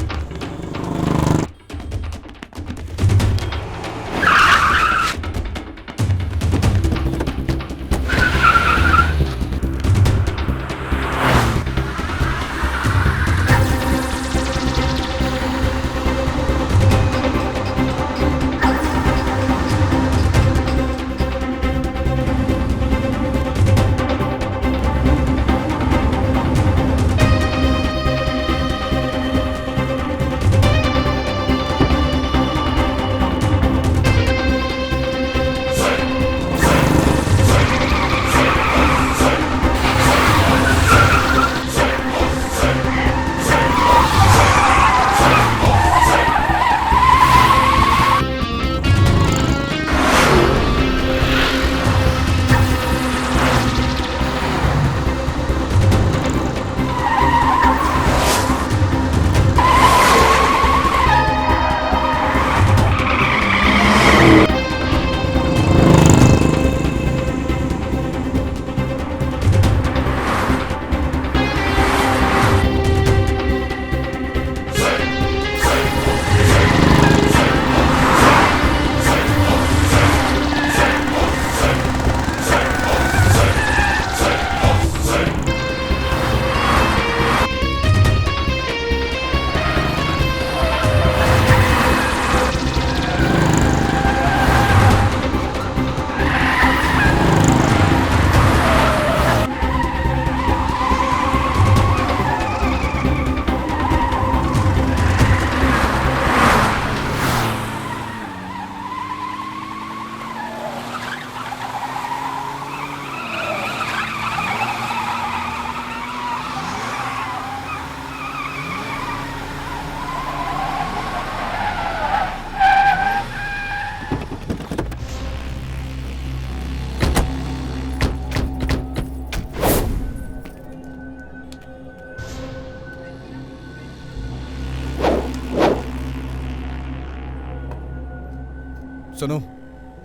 सुनो,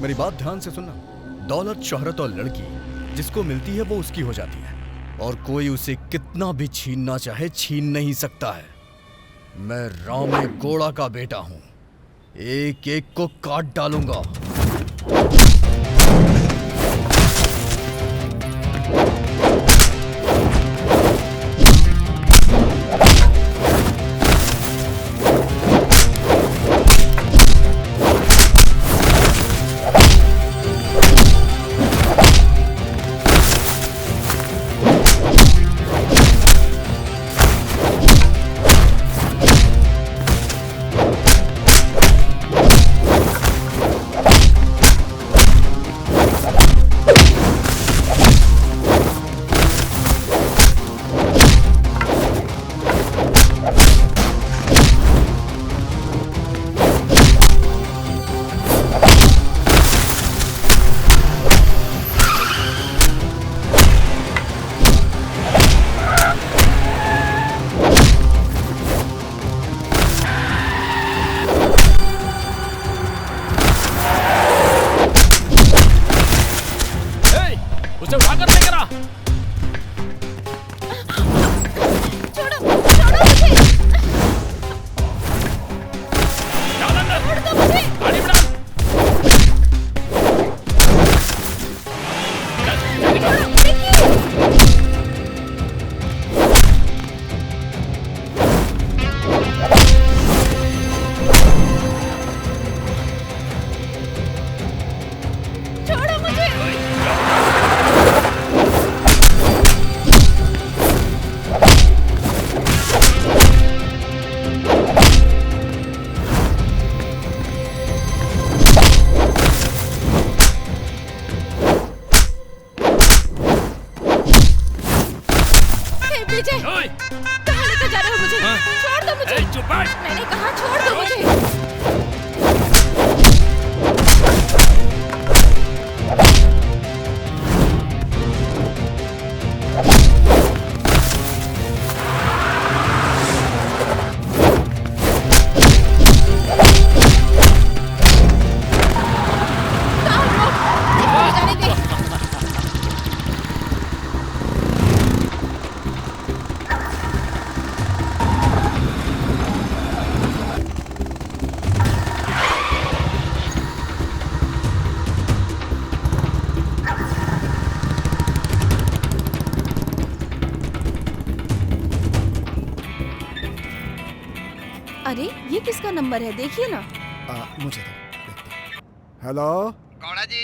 मेरी बात ध्यान से सुनना। दौलत, शोहरत और लड़की जिसको मिलती है वो उसकी हो जाती है, और कोई उसे कितना भी छीनना चाहे छीन नहीं सकता है। मैं रामे गौड़ा का बेटा हूं, एक एक को काट डालूंगा। अरे ये किसका नंबर है, देखिए ना। मुझे दो। हेलो गौड़ा जी,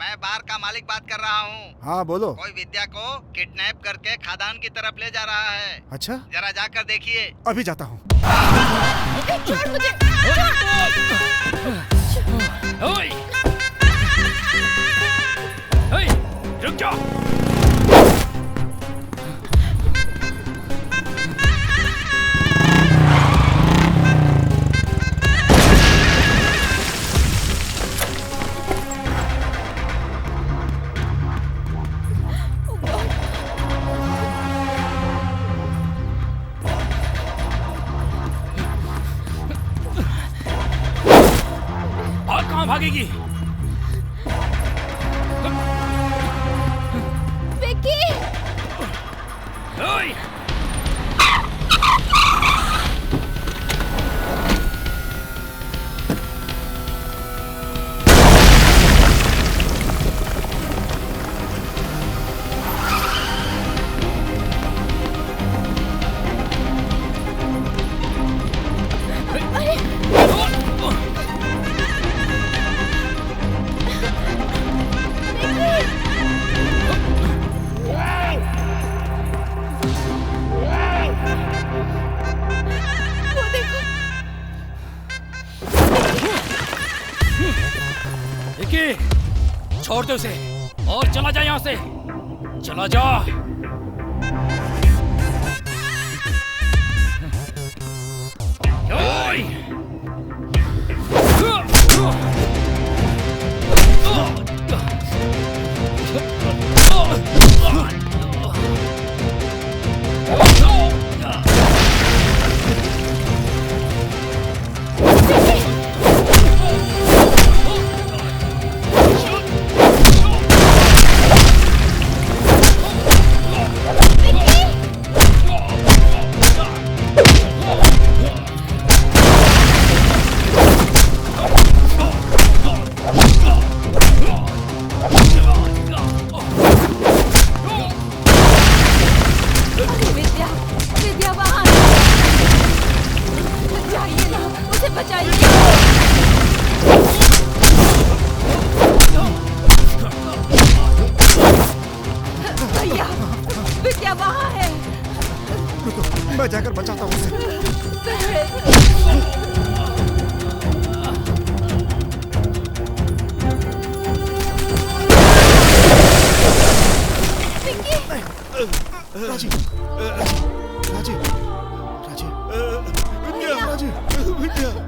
मैं बार का मालिक बात कर रहा हूँ। हाँ बोलो। कोई विद्या को किडनैप करके खदान की तरफ ले जा रहा है। अच्छा, जरा जाकर देखिए। अभी जाता हूँ। छोड़ मुझे। रुक जाओ। भागेगी। विक्की! छोड़ दो उसे और चला जा यहाँ से, चला जा। मैं जाकर बचाता हूँ उसे। राजी, राजी, राजी,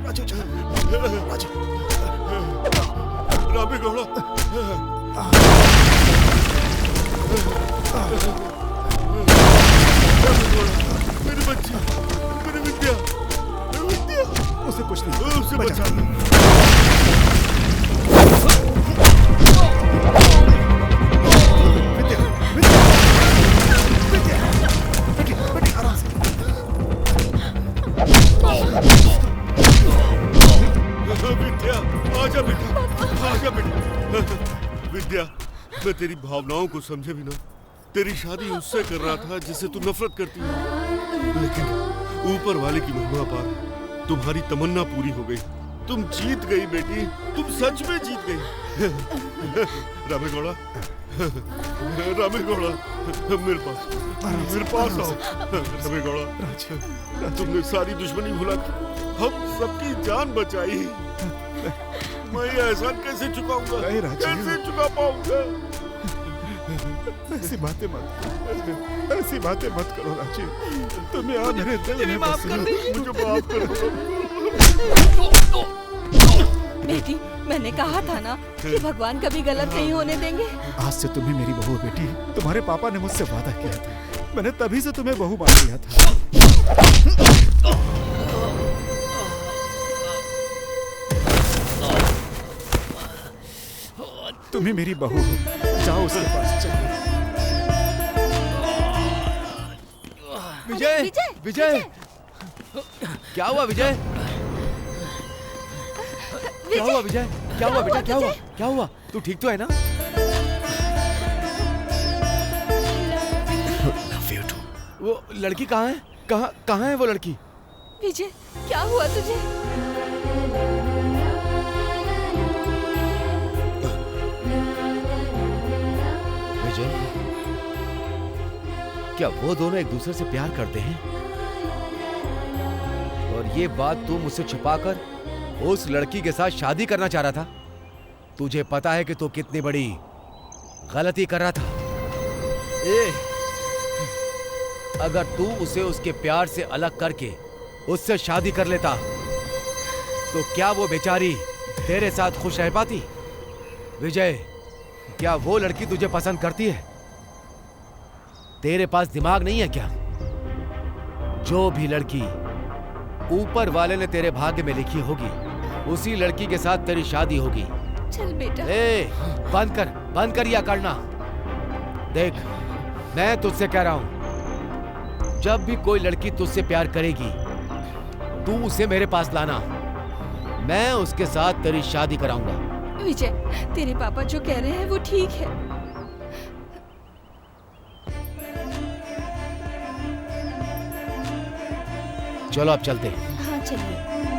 राजी, राजी, रामे गौड़ा, मेरी बच्ची, मेरी विद्या, विद्या, उसे कुछ नहीं, उसे बचा लो। विद्या, आजा बेटा, आजा बेटा। विद्या, मैं तेरी भावनाओं को समझे बिना तेरी शादी उससे कर रहा था जिससे तू नफरत करती है, लेकिन ऊपर वाले की महिमा पार तुम्हारी तमन्ना पूरी हो गई। तुम जीत गई बेटी, तुम सच में जीत गई। रामे गौड़ा, रामे गौड़ा, मेरे पास आओ। रामे गौड़ा, तुमने सारी दुश्मनी भुला हम सबकी जान बचाई। मैं ये एहसान कैसे चुकाऊंगा? कैसे चुका पाऊंगा? ऐसी बातें मत करो राजी। तुम यहाँ मेरे दिल में बसे हो। मुझे माफ कर दो। बेटी, मैंने कहा था ना कि भगवान कभी गलत नहीं होने देंगे। आज से तुम ही मेरी बहू हो बेटी। तुम्हारे पापा ने मुझसे वादा किया था, मैंने तभी से तुम्हें बहू मान लिया था। तुम ही मेरी बहू हो, जाओ उसके पास चलो। विजय, विजय, क्या हुआ विजय? क्या हुआ विजय? क्या हुआ बेटा? क्या हुआ? क्या हुआ? तू ठीक तो है ना? वो लड़की कहाँ है? कहाँ है वो लड़की? विजय, क्या हुआ तुझे? विजय, क्या वो दोनों एक दूसरे से प्यार करते हैं? और ये बात तू मुझसे छुपाकर उस लड़की के साथ शादी करना चाह रहा था? तुझे पता है कि तू कितनी बड़ी गलती कर रहा था। अगर तू उसे उसके प्यार से अलग करके उससे शादी कर लेता तो क्या वो बेचारी तेरे साथ खुश रह पाती? विजय, क्या वो लड़की तुझे पसंद करती है? तेरे पास दिमाग नहीं है क्या? जो भी लड़की ऊपर वाले ने तेरे भाग्य में लिखी होगी उसी लड़की के साथ तेरी शादी होगी। चल बेटा। बंद कर यह करना। देख, मैं तुझसे कह रहा हूं, जब भी कोई लड़की तुझसे प्यार करेगी तू उसे मेरे पास लाना, मैं उसके साथ तेरी शादी कराऊंगा। विजय, तेरे पापा जो कह रहे हैं वो ठीक है। चलो अब चलते हैं। हाँ चलिए।